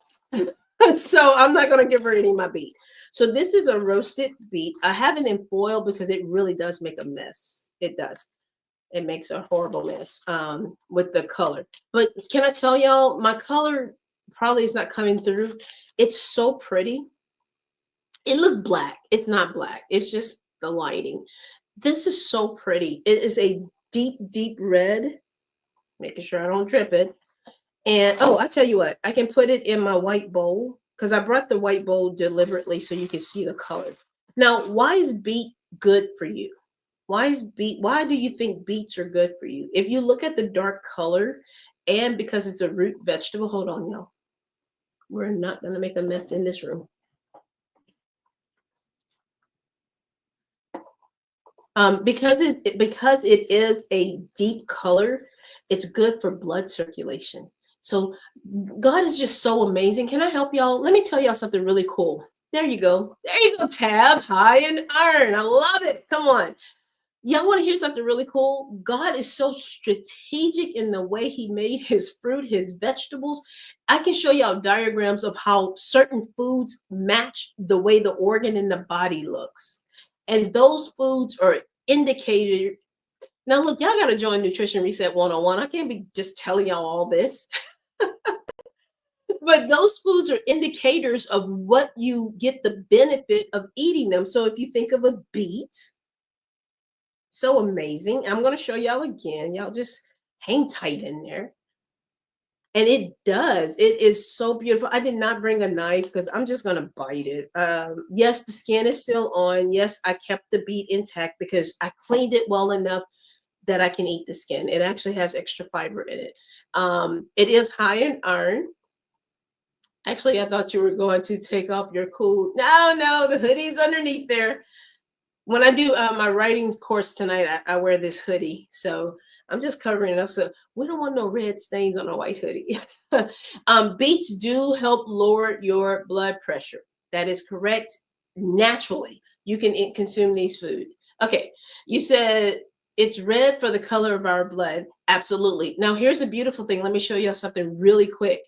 So I'm not going to give her any of my beet. So this is a roasted beet. I have it in foil because it really does make a mess. It does. It makes a horrible mess with the color. But can I tell y'all, my color probably is not coming through. It's so pretty. It looked black. It's not black. It's just the lighting. This is so pretty. It is a deep, deep red. Making sure I don't drip it. And oh, I tell you what, I can put it in my white bowl because I brought the white bowl deliberately so you can see the color. Now, why is beet good for you? Why do you think beets are good for you? If you look at the dark color and because it's a root vegetable, hold on, y'all. We're not gonna make a mess in this room. Because it is a deep color, it's good for blood circulation. So God is just so amazing. Can I help y'all? Let me tell y'all something really cool. There you go. There you go, Tab. High and iron. I love it. Come on. Y'all want to hear something really cool? God is so strategic in the way he made his fruit, his vegetables. I can show y'all diagrams of how certain foods match the way the organ in the body looks. And those foods are indicated. Now, look, y'all got to join Nutrition Reset 101. I can't be just telling y'all all this. But those foods are indicators of what you get the benefit of eating them. So if you think of a beet, so amazing. I'm going to show y'all again. Y'all just hang tight in there. And it does. It is so beautiful. I did not bring a knife because I'm just going to bite it. Yes, the skin is still on. Yes, I kept the beet intact because I cleaned it well enough that I can eat the skin. It actually has extra fiber in it. It is high in iron. Actually, I thought you were going to take off your cool. No, the hoodie's underneath there. When I do my writing course tonight, I wear this hoodie. So I'm just covering it up. So we don't want no red stains on a white hoodie. Beets do help lower your blood pressure. That is correct. Naturally, you can consume these food. Okay, you said it's red for the color of our blood. Absolutely. Now, here's a beautiful thing. Let me show you something really quick.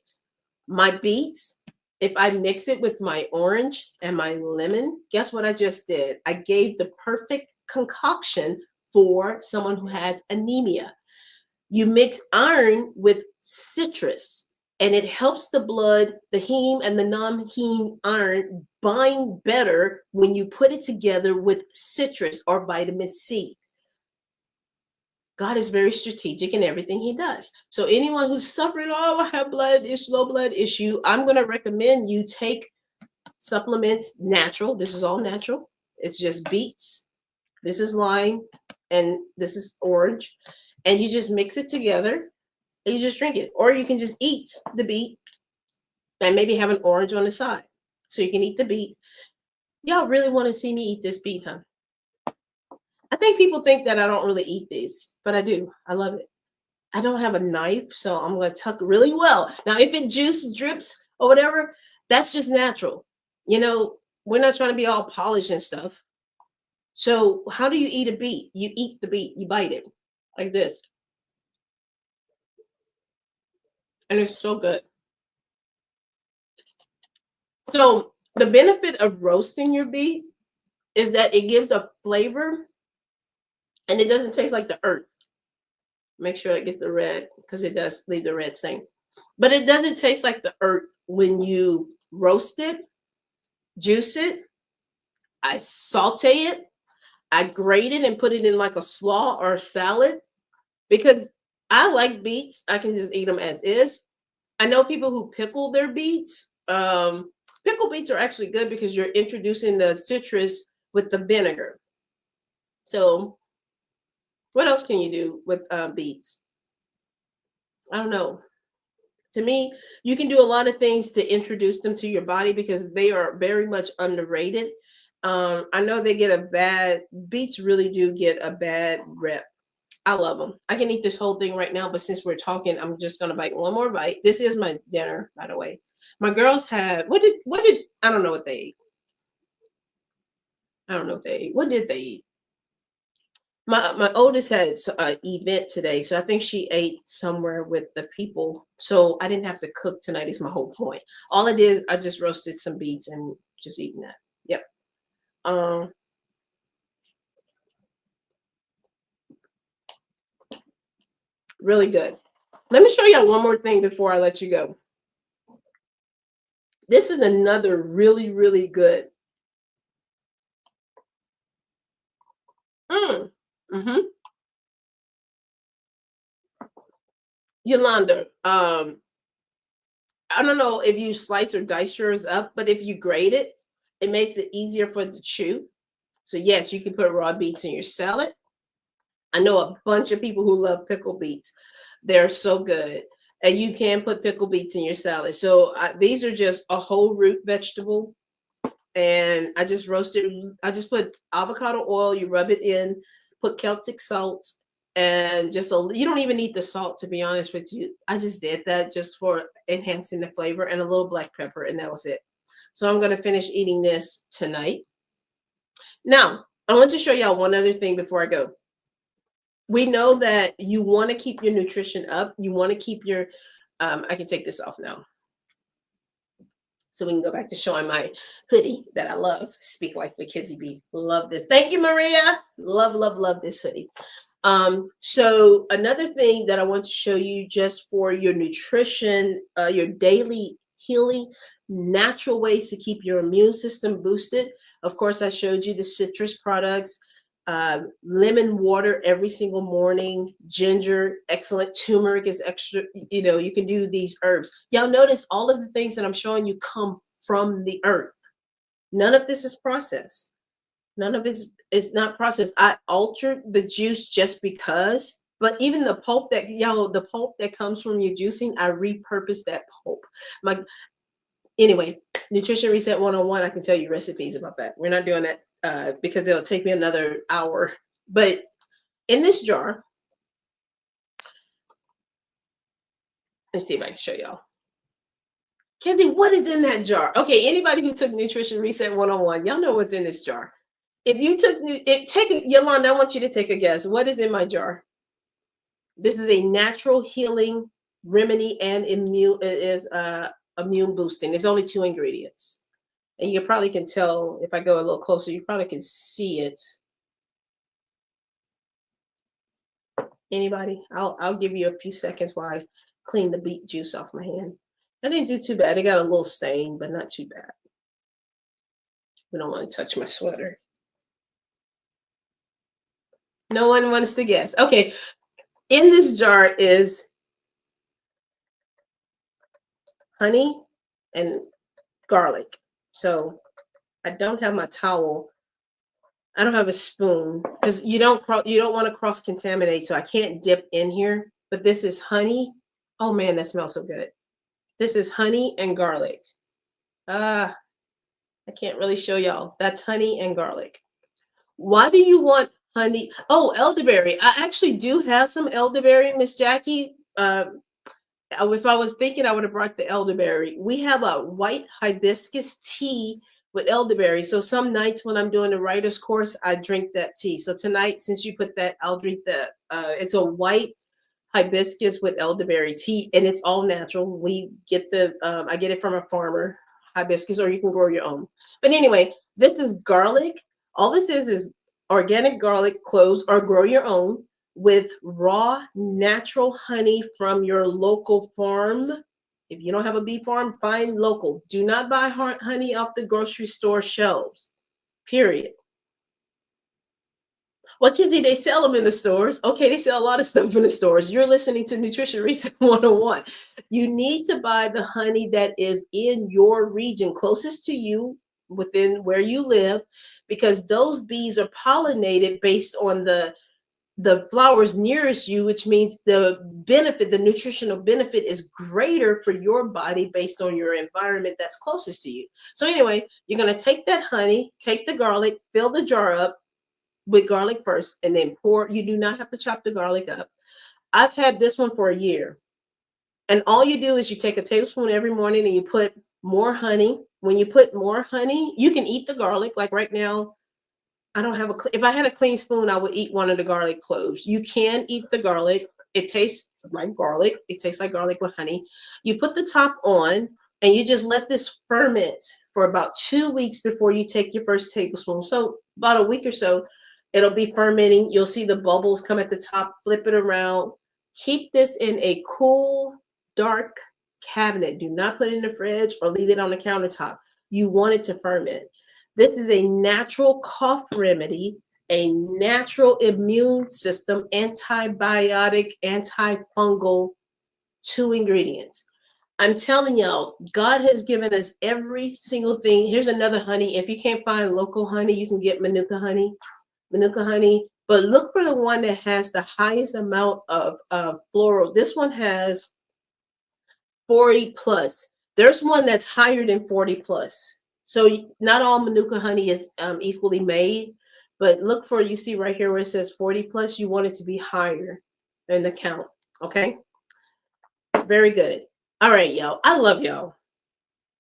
My beets, if I mix it with my orange and my lemon, guess what I just did? I gave the perfect concoction for someone who has anemia. You mix iron with citrus, and it helps the blood, the heme and the non-heme iron bind better when you put it together with citrus or vitamin C. God is very strategic in everything he does. So anyone who's suffering, oh, I have low blood issue, I'm going to recommend you take supplements natural. This is all natural. It's just beets. This is lime and this is orange. And you just mix it together and you just drink it. Or you can just eat the beet and maybe have an orange on the side. So you can eat the beet. Y'all really want to see me eat this beet, huh? I think people think that I don't really eat these, but I do. I love it. I don't have a knife, so I'm going to tuck really well. Now, if it juice drips or whatever, that's just natural. You know, we're not trying to be all polished and stuff. So, how do you eat a beet? You eat the beet, you bite it like this, and it's so good. So, the benefit of roasting your beet is that it gives a flavor and it doesn't taste like the earth. Make sure I get the red because it does leave the red stain. But it doesn't taste like the earth when you roast it, juice it, I saute it, I grate it and put it in like a slaw or a salad because I like beets. I can just eat them as is. I know people who pickle their beets. Pickled beets are actually good because you're introducing the citrus with the vinegar. So, what else can you do with beets? I don't know. To me, you can do a lot of things to introduce them to your body because they are very much underrated. I know they get a bad, beets really do get a bad rep. I love them. I can eat this whole thing right now, but since we're talking, I'm just gonna bite one more bite. This is my dinner, by the way. My girls had what did I don't know what they ate. I don't know what they ate. What did they eat? My oldest had an event today, so I think she ate somewhere with the people. So I didn't have to cook tonight. Is my whole point. All I did, I just roasted some beets and just eating that. Yep. Um, really good. Let me show y'all one more thing before I let you go. This is another really good. Mm. Mm-hmm. Yolanda, I don't know if you slice or dice yours up, but if you grate it, it makes it easier for it to chew. So yes, you can put raw beets in your salad. I know a bunch of people who love pickle beets. They're so good. And you can put pickle beets in your salad. So these are just a whole root vegetable. And I just roasted, I just put avocado oil, you rub it in, put Celtic salt, and just you don't even need the salt, to be honest with you. I just did that just for enhancing the flavor and a little black pepper, and that was it. So I'm going to finish eating this tonight. Now, I want to show y'all one other thing before I go. We know that you want to keep your nutrition up. You want to keep your, I can take this off now. So we can go back to showing my hoodie that I love. Speak like the Kizzy Bee. Love this. Thank you, Maria. Love this hoodie. So another thing that I want to show you just for your nutrition, your daily healing, natural ways to keep your immune system boosted. Of course, I showed you the citrus products, lemon water every single morning, ginger, excellent. Turmeric is extra. You know, you can do these herbs. Y'all notice all of the things that I'm showing you come from the earth. None of this is processed. None of it is not processed. I altered the juice just because, but even the pulp that the pulp that comes from your juicing, I repurposed that pulp. My anyway, Nutrition Reset 101, I can tell you recipes about that. We're not doing that because it'll take me another hour. But in this jar, let's see if I can show y'all. Kenzie, what is in that jar? Okay, anybody who took Nutrition Reset 101, y'all know what's in this jar. If you took Yolanda, I want you to take a guess. What is in my jar? This is a natural healing remedy and immune boosting. There's only 2 ingredients. And you probably can tell if I go a little closer, you probably can see it. Anybody? I'll give you a few seconds while I clean the beet juice off my hand. I didn't do too bad. It got a little stain, but not too bad. We don't want to touch my sweater. No one wants to guess. Okay. In this jar is honey and garlic. So I don't have my towel. I don't have a spoon because you don't want to cross contaminate. So I can't dip in here. But this is honey. Oh man, that smells so good. This is honey and garlic. Ah, I can't really show y'all. That's honey and garlic. Why do you want honey? Oh, elderberry. I actually do have some elderberry, Miss Jackie. If I was thinking, I would have brought the elderberry. We have a white hibiscus tea with elderberry. So some nights when I'm doing the writer's course, I drink that tea. So tonight, since you put that, I'll drink that. It's a white hibiscus with elderberry tea, and it's all natural. We get I get it from a farmer, hibiscus, or you can grow your own. But anyway, this is garlic. All this is organic garlic cloves, or grow your own with raw natural honey from your local farm. If you don't have a bee farm, find local. Do not buy honey off the grocery store shelves. Period. Well, Kizzy, they sell them in the stores. Okay, they sell a lot of stuff in the stores. You're listening to Nutrition ReSet 101. You need to buy the honey that is in your region, closest to you, within where you live, because those bees are pollinated based on the flowers nearest you, which means the benefit, the nutritional benefit is greater for your body based on your environment that's closest to you. So anyway, you're going to take that honey, take the garlic, fill the jar up with garlic first, and then pour. You do not have to chop the garlic up. I've had this one for a year. And all you do is you take a tablespoon every morning and you put more honey. When you put more honey, you can eat the garlic. Like right now, I don't have if I had a clean spoon, I would eat one of the garlic cloves. You can eat the garlic. It tastes like garlic. It tastes like garlic with honey. You put the top on and you just let this ferment for about 2 weeks before you take your first tablespoon. So about a week or so, it'll be fermenting. You'll see the bubbles come at the top, flip it around. Keep this in a cool, dark cabinet. Do not put it in the fridge or leave it on the countertop. You want it to ferment. This is a natural cough remedy, a natural immune system, antibiotic, antifungal, 2 ingredients. I'm telling y'all, God has given us every single thing. Here's another honey. If you can't find local honey, you can get Manuka honey. But look for the one that has the highest amount of floral. This one has 40 plus. There's one that's higher than 40 plus. So not all Manuka honey is equally made, but look for, you see right here where it says 40 plus, you want it to be higher than the count. Okay. Very good. All right, y'all. I love y'all.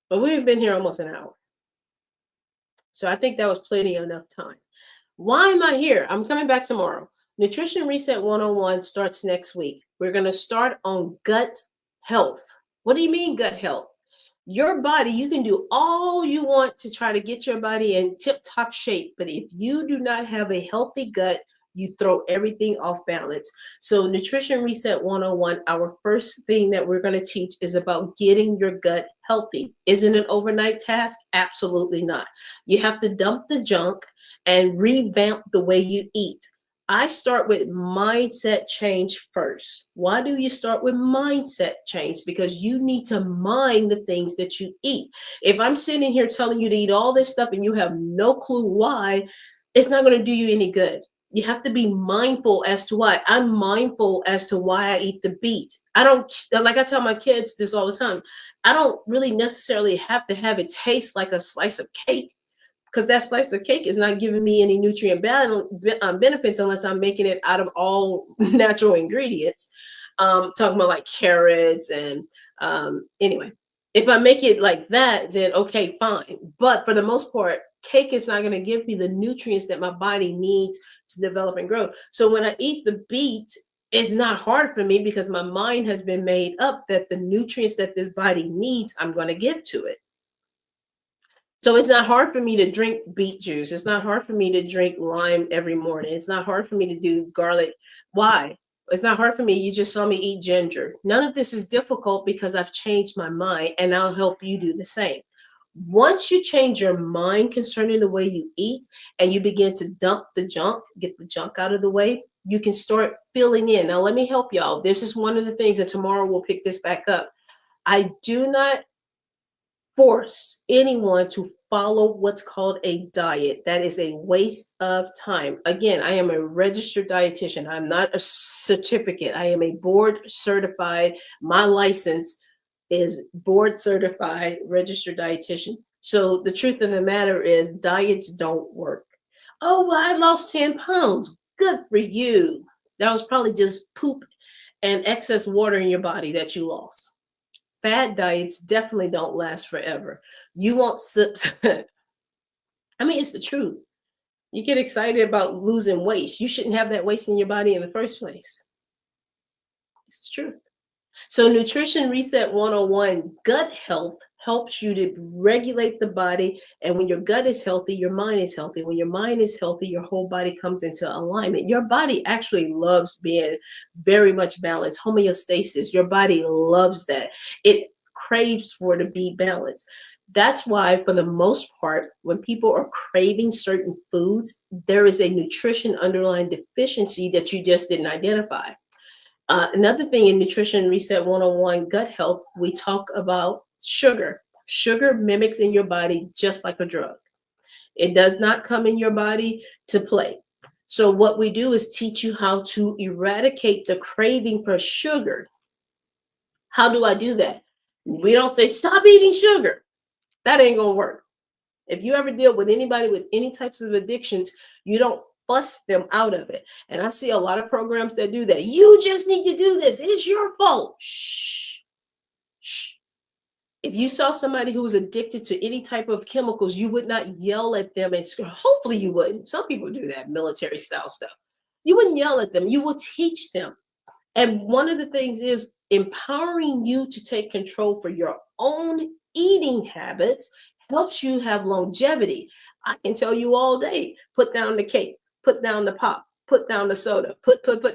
But we've been here almost an hour. So I think that was plenty enough time. Why am I here? I'm coming back tomorrow. Nutrition ReSet 101 starts next week. We're going to start on gut health. What do you mean gut health? Your body, you can do all you want to try to get your body in tip-top shape, but if you do not have a healthy gut, you throw everything off balance. So Nutrition ReSet 101, our first thing that we're going to teach is about getting your gut healthy. Is it an overnight task? Absolutely not. You have to dump the junk and revamp the way you eat. I start with mindset change first. Why do you start with mindset change? Because you need to mind the things that you eat. If I'm sitting here telling you to eat all this stuff and you have no clue why, it's not going to do you any good. You have to be mindful as to why. I'm mindful as to why I eat the beet. I don't, like I tell my kids this all the time, I don't really necessarily have to have it taste like a slice of cake, because that slice of cake is not giving me any nutrient benefits unless I'm making it out of all natural ingredients. Talking about like carrots and anyway, if I make it like that, then okay, fine. But for the most part, cake is not going to give me the nutrients that my body needs to develop and grow. So when I eat the beet, it's not hard for me because my mind has been made up that the nutrients that this body needs, I'm going to give to it. So it's not hard for me to drink beet juice. It's not hard for me to drink lime every morning. It's not hard for me to do garlic. Why? It's not hard for me. You just saw me eat ginger. None of this is difficult because I've changed my mind, and I'll help you do the same. Once you change your mind concerning the way you eat and you begin to dump the junk, get the junk out of the way, you can start filling in. Now, let me help y'all. This is one of the things, and tomorrow we'll pick this back up. I do not force anyone to follow what's called a diet. That is a waste of time. Again, I am a registered dietitian. I'm not a certificate. I am a board certified. My license is board certified registered dietitian. So the truth of the matter is diets don't work. Oh, well, I lost 10 pounds. Good for you. That was probably just poop and excess water in your body that you lost. Fad diets definitely don't last forever. You won't I mean, it's the truth. You get excited about losing weight. You shouldn't have that waste in your body in the first place. It's the truth. So, Nutrition Reset 101, gut health helps you to regulate the body. And when your gut is healthy, your mind is healthy. When your mind is healthy, your whole body comes into alignment. Your body actually loves being very much balanced, homeostasis. Your body loves that. It craves for to be balanced. That's why, for the most part, when people are craving certain foods, there is a nutrition underlying deficiency that you just didn't identify. Another thing in Nutrition Reset 101 gut health, we talk about sugar. Sugar mimics in your body just like a drug. It does not come in your body to play. So, what we do is teach you how to eradicate the craving for sugar. How do I do that? We don't say, stop eating sugar. That ain't going to work. If you ever deal with anybody with any types of addictions, you don't fuss them out of it. And I see a lot of programs that do that. You just need to do this. It's your fault. Shh. Shh. If you saw somebody who was addicted to any type of chemicals, you would not yell at them and scream. Hopefully you wouldn't. Some people do that military style stuff. You wouldn't yell at them. You will teach them. And one of the things is empowering you to take control for your own eating habits helps you have longevity. I can tell you all day, put down the cake, put down the pop, put down the soda,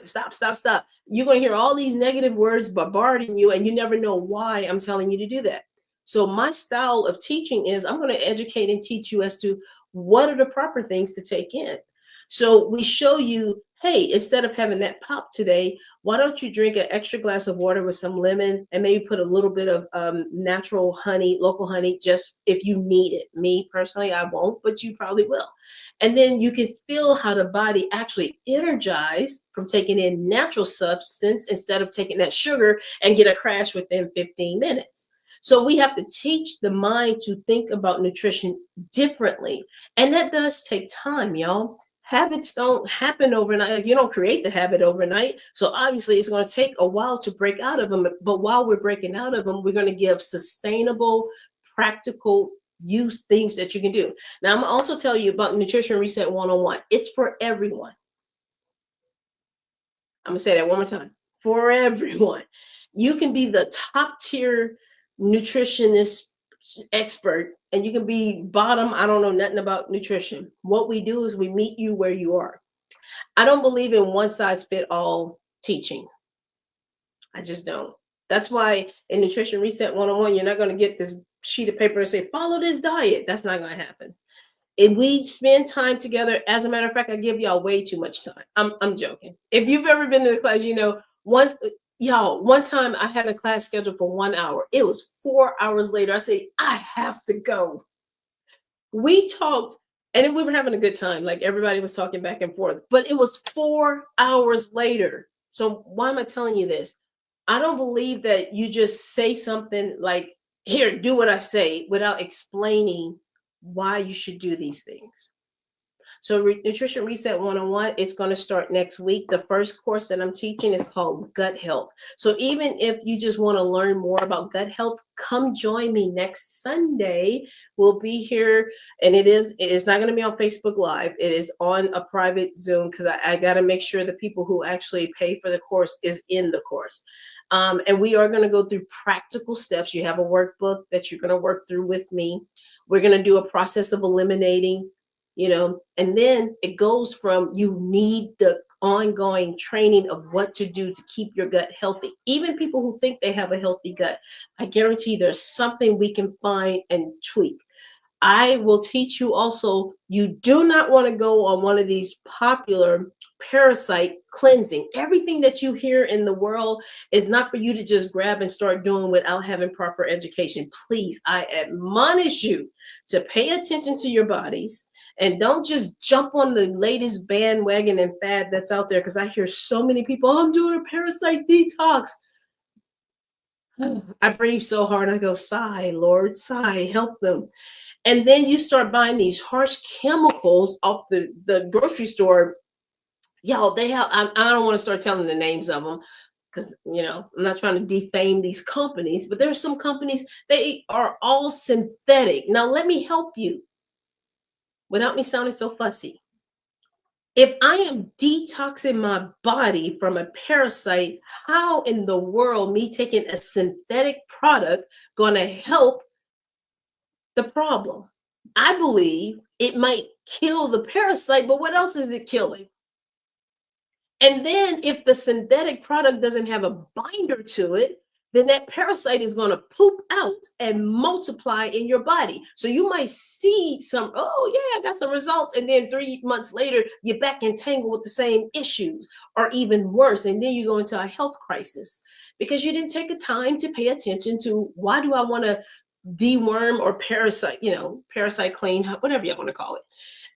stop, stop, stop. You're going to hear all these negative words bombarding you, and you never know why I'm telling you to do that. So my style of teaching is I'm going to educate and teach you as to what are the proper things to take in. So we show you, hey, instead of having that pop today, why don't you drink an extra glass of water with some lemon and maybe put a little bit of natural honey, local honey, just if you need it. Me personally, I won't, but you probably will. And then you can feel how the body actually energizes from taking in natural substance instead of taking that sugar and get a crash within 15 minutes. So we have to teach the mind to think about nutrition differently. And that does take time, y'all. Habits don't happen overnight. You don't create the habit overnight. So obviously it's going to take a while to break out of them. But while we're breaking out of them, we're going to give sustainable, practical use things that you can do. Now, I'm going to also tell you about Nutrition Reset 101. It's for everyone. I'm going to say that one more time. For everyone. You can be the top tier nutritionist expert and you can be bottom. I don't know nothing about nutrition. What we do is we meet you where you are. I don't believe in one size fit all teaching. I just don't. That's why in Nutrition Reset 101, you're not going to get this sheet of paper and say, follow this diet. That's not going to happen. If we spend time together, as a matter of fact, I give y'all way too much time. I'm joking. If you've ever been to the class, you know, one time I had a class scheduled for 1 hour. It was 4 hours later. I said, I have to go. We talked and we were having a good time. Like everybody was talking back and forth, but it was 4 hours later. So why am I telling you this? I don't believe that you just say something like, here, do what I say without explaining why you should do these things. So Nutrition Reset 101, it's going to start next week. The first course that I'm teaching is called Gut Health. So even if you just want to learn more about gut health, come join me next Sunday. We'll be here, and it is not going to be on Facebook Live. It is on a private Zoom because I got to make sure the people who actually pay for the course is in the course. And we are going to go through practical steps. You have a workbook that you're going to work through with me. We're going to do a process of eliminating, and then it goes from you need the ongoing training of what to do to keep your gut healthy. Even people who think they have a healthy gut, I guarantee there's something we can find and tweak. I will teach you also, you do not want to go on one of these popular parasite cleansing. Everything that you hear in the world is not for you to just grab and start doing without having proper education. Please, I admonish you to pay attention to your bodies and don't just jump on the latest bandwagon and fad that's out there. Because I hear so many people, oh, I'm doing a parasite detox. I breathe so hard. I go, sigh, Lord, sigh, help them. And then you start buying these harsh chemicals off the grocery store. Yo, they have, I don't want to start telling the names of them because, I'm not trying to defame these companies, but there's some companies, they are all synthetic. Now, let me help you without me sounding so fussy. If I am detoxing my body from a parasite, how in the world me taking a synthetic product going to help the problem? I believe it might kill the parasite, but what else is it killing? And then if the synthetic product doesn't have a binder to it, then that parasite is going to poop out and multiply in your body. So you might see some, oh yeah, I got some results. And then 3 months later, you're back entangled with the same issues or even worse. And then you go into a health crisis because you didn't take a time to pay attention to, why do I want to deworm or parasite, parasite clean, whatever you want to call it.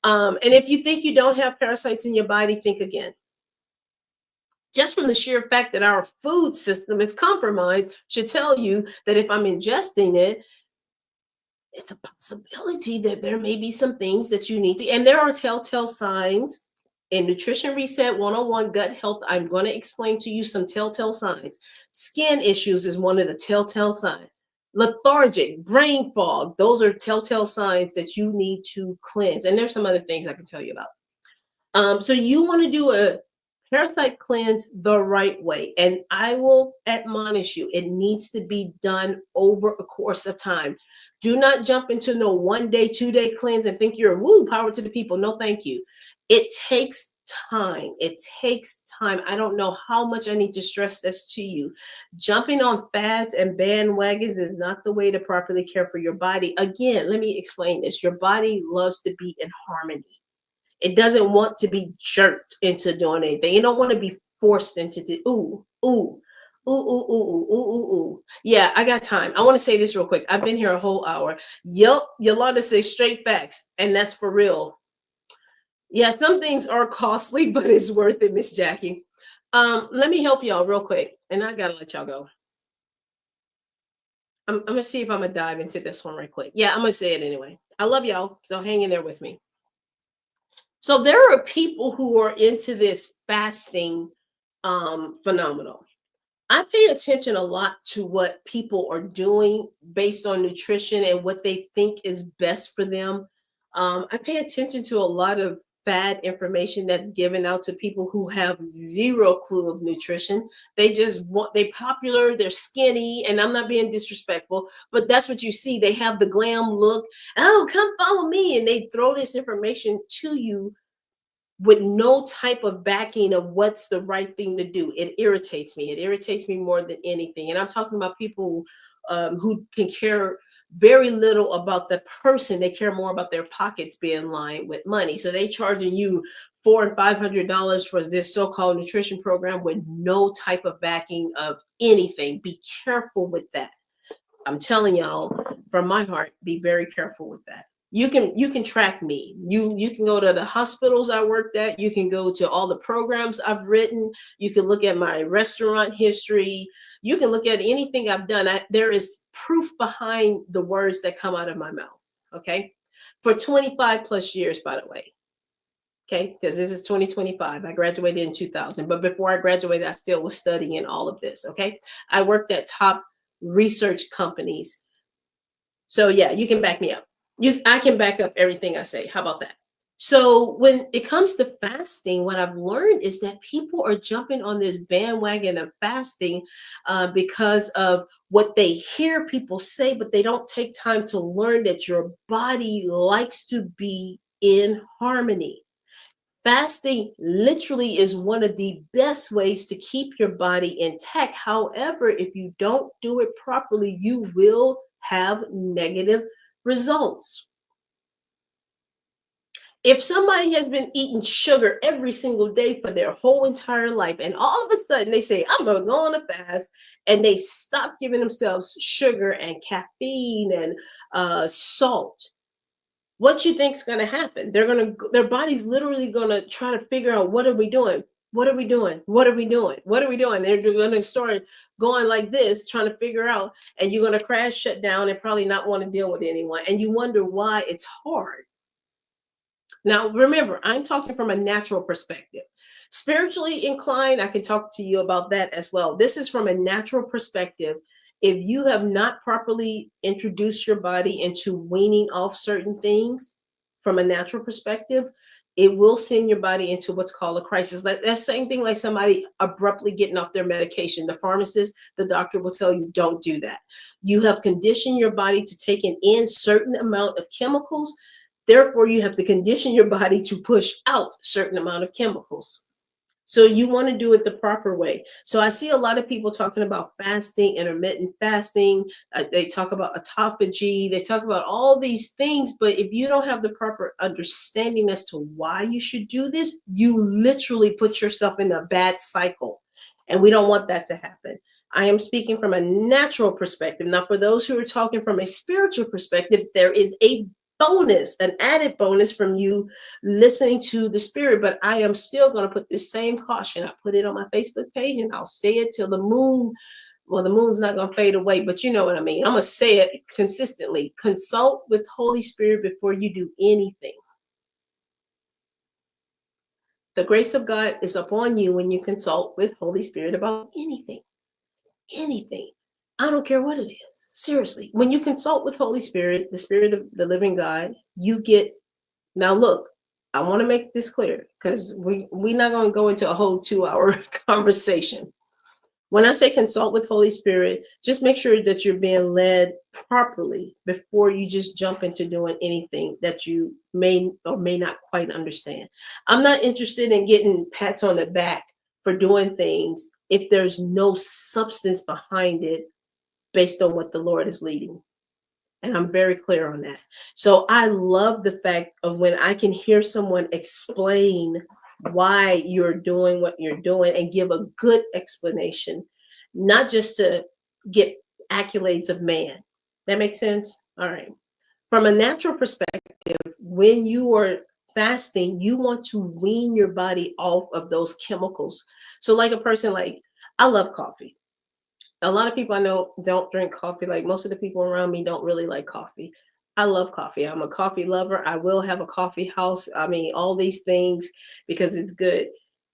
And if you think you don't have parasites in your body, think again. Just from the sheer fact that our food system is compromised should tell you that if I'm ingesting it, it's a possibility that there may be some things that you need to, and there are telltale signs in Nutrition Reset 101 Gut Health. I'm going to explain to you some telltale signs. Skin issues is one of the telltale signs. Lethargic, brain fog, those are telltale signs that you need to cleanse. And there's some other things I can tell you about. So you want to do a parasite cleanse the right way. And I will admonish you, it needs to be done over a course of time. Do not jump into no 1 day, 2 day cleanse and think you're woo, power to the people. No, thank you. It takes time. It takes time. I don't know how much I need to stress this to you. Jumping on fads and bandwagons is not the way to properly care for your body. Again, let me explain this. Your body loves to be in harmony. It doesn't want to be jerked into doing anything. You don't want to be forced into the ooh. Yeah, I got time. I want to say this real quick. I've been here a whole hour. Yup, Yolanda says straight facts, and that's for real. Yeah, some things are costly, but it's worth it, Miss Jackie. Let me help y'all real quick, and I gotta let y'all go. I'm gonna see if I'm gonna dive into this one right quick. Yeah, I'm gonna say it anyway. I love y'all, so hang in there with me. So there are people who are into this fasting phenomenal. I pay attention a lot to what people are doing based on nutrition and what they think is best for them. I pay attention to a lot of fad information that's given out to people who have zero clue of nutrition. They just want, they popular, they're skinny, and I'm not being disrespectful, but that's what you see. They have the glam look. Oh, come follow me, and they throw this information to you with no type of backing of what's the right thing to do. It irritates me. It irritates me more than anything. And I'm talking about people who can care very little about the person. They care more about their pockets being lined with money. So they charging you $400 and $500 for this so-called nutrition program with no type of backing of anything. Be careful with that. I'm telling y'all from my heart, be very careful with that. You can track me. You can go to the hospitals I worked at. You can go to all the programs I've written. You can look at my restaurant history. You can look at anything I've done. There is proof behind the words that come out of my mouth. Okay, for 25 plus years, by the way. Okay, because this is 2025. I graduated in 2000, but before I graduated, I still was studying all of this. Okay, I worked at top research companies. So yeah, you can back me up. I can back up everything I say. How about that? So when it comes to fasting, what I've learned is that people are jumping on this bandwagon of fasting because of what they hear people say, but they don't take time to learn that your body likes to be in harmony. Fasting literally is one of the best ways to keep your body intact. However, if you don't do it properly, you will have negative results. If somebody has been eating sugar every single day for their whole entire life, and all of a sudden they say, I'm going to go on a fast, and they stop giving themselves sugar and caffeine and salt, what you think is going to happen? Their body's literally going to try to figure out, what are we doing? What are we doing? What are we doing? What are we doing? They're going to start going like this, trying to figure out, and you're going to crash, shut down, and probably not want to deal with anyone. And you wonder why it's hard. Now, remember, I'm talking from a natural perspective. Spiritually inclined, I can talk to you about that as well. This is from a natural perspective. If you have not properly introduced your body into weaning off certain things from a natural perspective, it will send your body into what's called a crisis. Like that same thing, like somebody abruptly getting off their medication. The pharmacist, the doctor will tell you, don't do that. You have conditioned your body to take in certain amount of chemicals. Therefore, you have to condition your body to push out certain amount of chemicals. So you want to do it the proper way. So I see a lot of people talking about fasting, intermittent fasting. They talk about autophagy. They talk about all these things. But if you don't have the proper understanding as to why you should do this, you literally put yourself in a bad cycle. And we don't want that to happen. I am speaking from a natural perspective. Now, for those who are talking from a spiritual perspective, there is a bonus, an added bonus from you listening to the spirit. But I am still going to put this same caution. I put it on my Facebook page, and I'll say it till the moon. Well, the moon's not going to fade away, but you know what I mean. I'm going to say it consistently. Consult with Holy Spirit before you do anything. The grace of God is upon you when you consult with Holy Spirit about anything. Anything. I don't care what it is. Seriously. When you consult with Holy Spirit, the Spirit of the living God, you get. Now look, I want to make this clear, because we're not going to go into a whole 2-hour conversation. When I say consult with Holy Spirit, just make sure that you're being led properly before you just jump into doing anything that you may or may not quite understand. I'm not interested in getting pats on the back for doing things if there's no substance behind it based on what the Lord is leading. And I'm very clear on that. So I love the fact of when I can hear someone explain why you're doing what you're doing and give a good explanation, not just to get accolades of man. That makes sense? All right. From a natural perspective, when you are fasting, you want to wean your body off of those chemicals. So like a person like, I love coffee. A lot of people I know don't drink coffee. Like most of the people around me don't really like coffee. I love coffee. I'm a coffee lover. I will have a coffee house. I mean, all these things because it's good.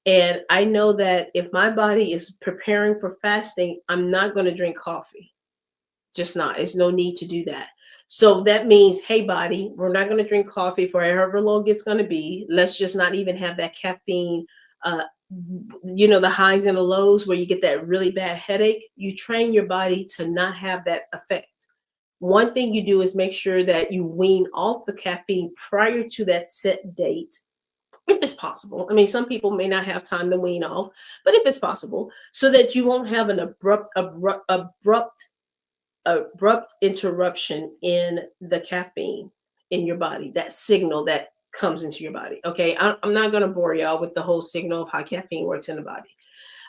And I know that if my body is preparing for fasting, I'm not going to drink coffee. Just not. It's no need to do that. So that means, hey, body, we're not going to drink coffee for however long it's going to be. Let's just not even have that caffeine, the highs and the lows where you get that really bad headache. You train your body to not have that effect. One thing you do is make sure that you wean off the caffeine prior to that set date, if it's possible. I mean, some people may not have time to wean off, but if it's possible, so that you won't have an abrupt interruption in the caffeine in your body, that signal that comes into your body. Okay, I'm not going to bore y'all with the whole signal of how caffeine works in the body.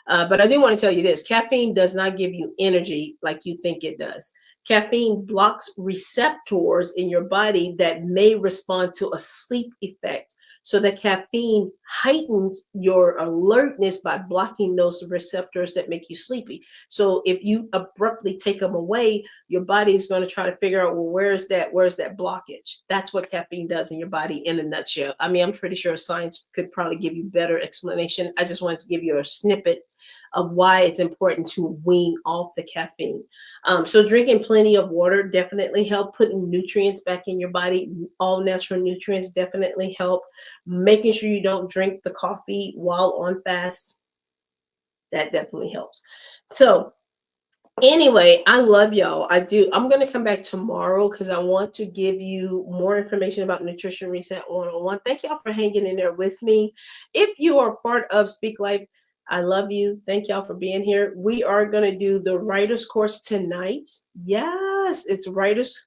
But I do want to tell you this: caffeine does not give you energy like you think it does. Caffeine blocks receptors in your body that may respond to a sleep effect. So the caffeine heightens your alertness by blocking those receptors that make you sleepy. So if you abruptly take them away, your body is going to try to figure out, well, where's that blockage? That's what caffeine does in your body in a nutshell. I mean, I'm pretty sure science could probably give you better explanation. I just wanted to give you a snippet of why it's important to wean off the caffeine. So drinking plenty of water definitely help. Putting nutrients back in your body, all natural nutrients, definitely help. Making sure you don't drink the coffee while on fast, that definitely helps. So anyway, I love y'all. I do. I'm going to come back tomorrow because I want to give you more information about Nutrition Reset 101. Thank y'all for hanging in there with me. If you are part of Speak Life, I love you. Thank y'all for being here. We are going to do the writer's course tonight. Yes, it's Writers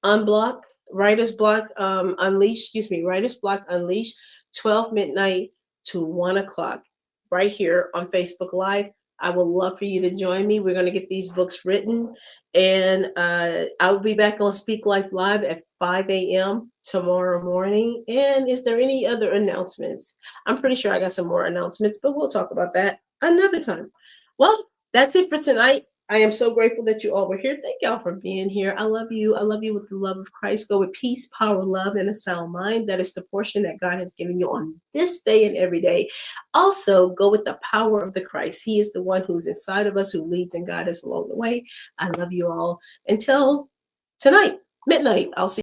Unblock. Writer's Block Unleashed, excuse me, Writer's Block Unleashed, 12 midnight to 1 o'clock, right here on Facebook Live. I would love for you to join me. We're going to get these books written. And I'll be back on Speak Life Live at 5 a.m. tomorrow morning. And is there any other announcements? I'm pretty sure I got some more announcements, but we'll talk about that another time. Well, that's it for tonight. I am so grateful that you all were here. Thank y'all for being here. I love you. I love you with the love of Christ. Go with peace, power, love, and a sound mind. That is the portion that God has given you on this day and every day. Also, go with the power of the Christ. He is the one who's inside of us, who leads and guides us along the way. I love you all. Until tonight, midnight, I'll see